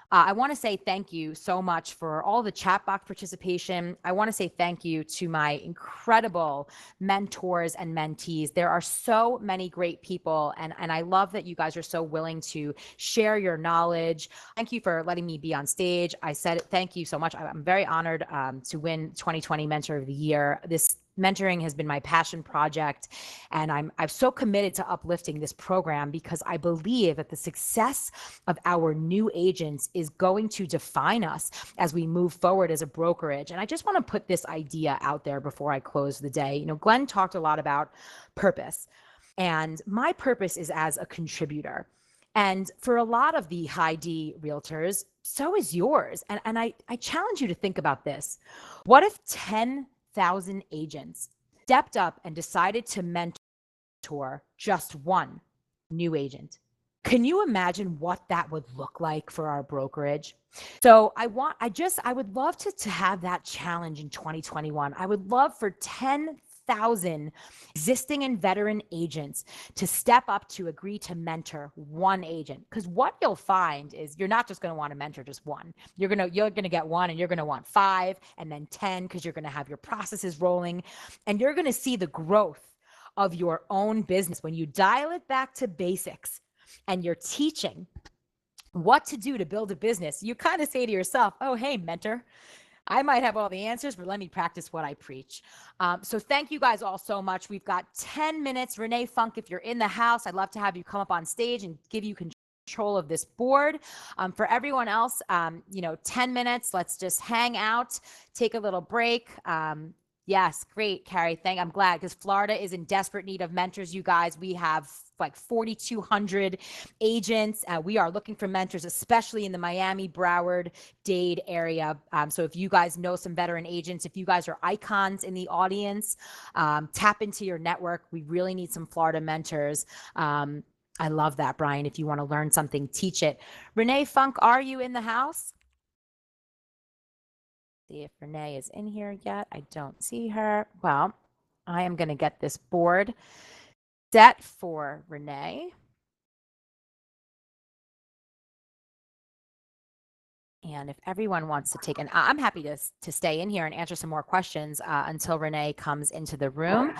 I want to say thank you so much for all the chat box participation. I want to say thank you to my incredible mentors and mentees. There are so many great people, and I love that you guys are so willing to share your knowledge. Thank you for letting me be on stage. I said it. Thank you so much. I'm very honored to win 2020 Mentor of the Year. This mentoring has been my passion project, and I'm so committed to uplifting this program because I believe that the success of our new agents is going to define us as we move forward as a brokerage. And I just want to put this idea out there before I close the day. You know, Glenn talked a lot about purpose, and my purpose is as a contributor. And for a lot of the high D realtors, so is yours. And I challenge you to think about this. What if 10,000 agents stepped up and decided to mentor just one new agent? Can you imagine what that would look like for our brokerage? So I would love to have that challenge in 2021. I would love for 10,000 existing and veteran agents to step up to agree to mentor one agent. Because what you'll find is you're not just going to want to mentor just one. You're going to get one, and you're going to want 5 and then 10, because you're going to have your processes rolling, and you're going to see the growth of your own business when you dial it back to basics and you're teaching what to do to build a business. You kind of say to yourself, oh, hey, mentor, I might have all the answers, but let me practice what I preach. So thank you guys all so much. We've got 10 minutes. Renee Funk, if you're in the house, I'd love to have you come up on stage and give you control of this board. For everyone else, 10 minutes. Let's just hang out, take a little break. Yes, great, Carrie. I'm glad, because Florida is in desperate need of mentors, you guys. We have like 4,200 agents. We are looking for mentors, especially in the Miami, Broward, Dade area. So if you guys know some veteran agents, if you guys are icons in the audience, tap into your network. We really need some Florida mentors. I love that, Brian. If you want to learn something, teach it. Renee Funk, are you in the house? See if Renee is in here yet. I don't see her. Well, I am going to get this board set for Renee. And if everyone wants to take I'm happy to stay in here and answer some more questions until Renee comes into the room.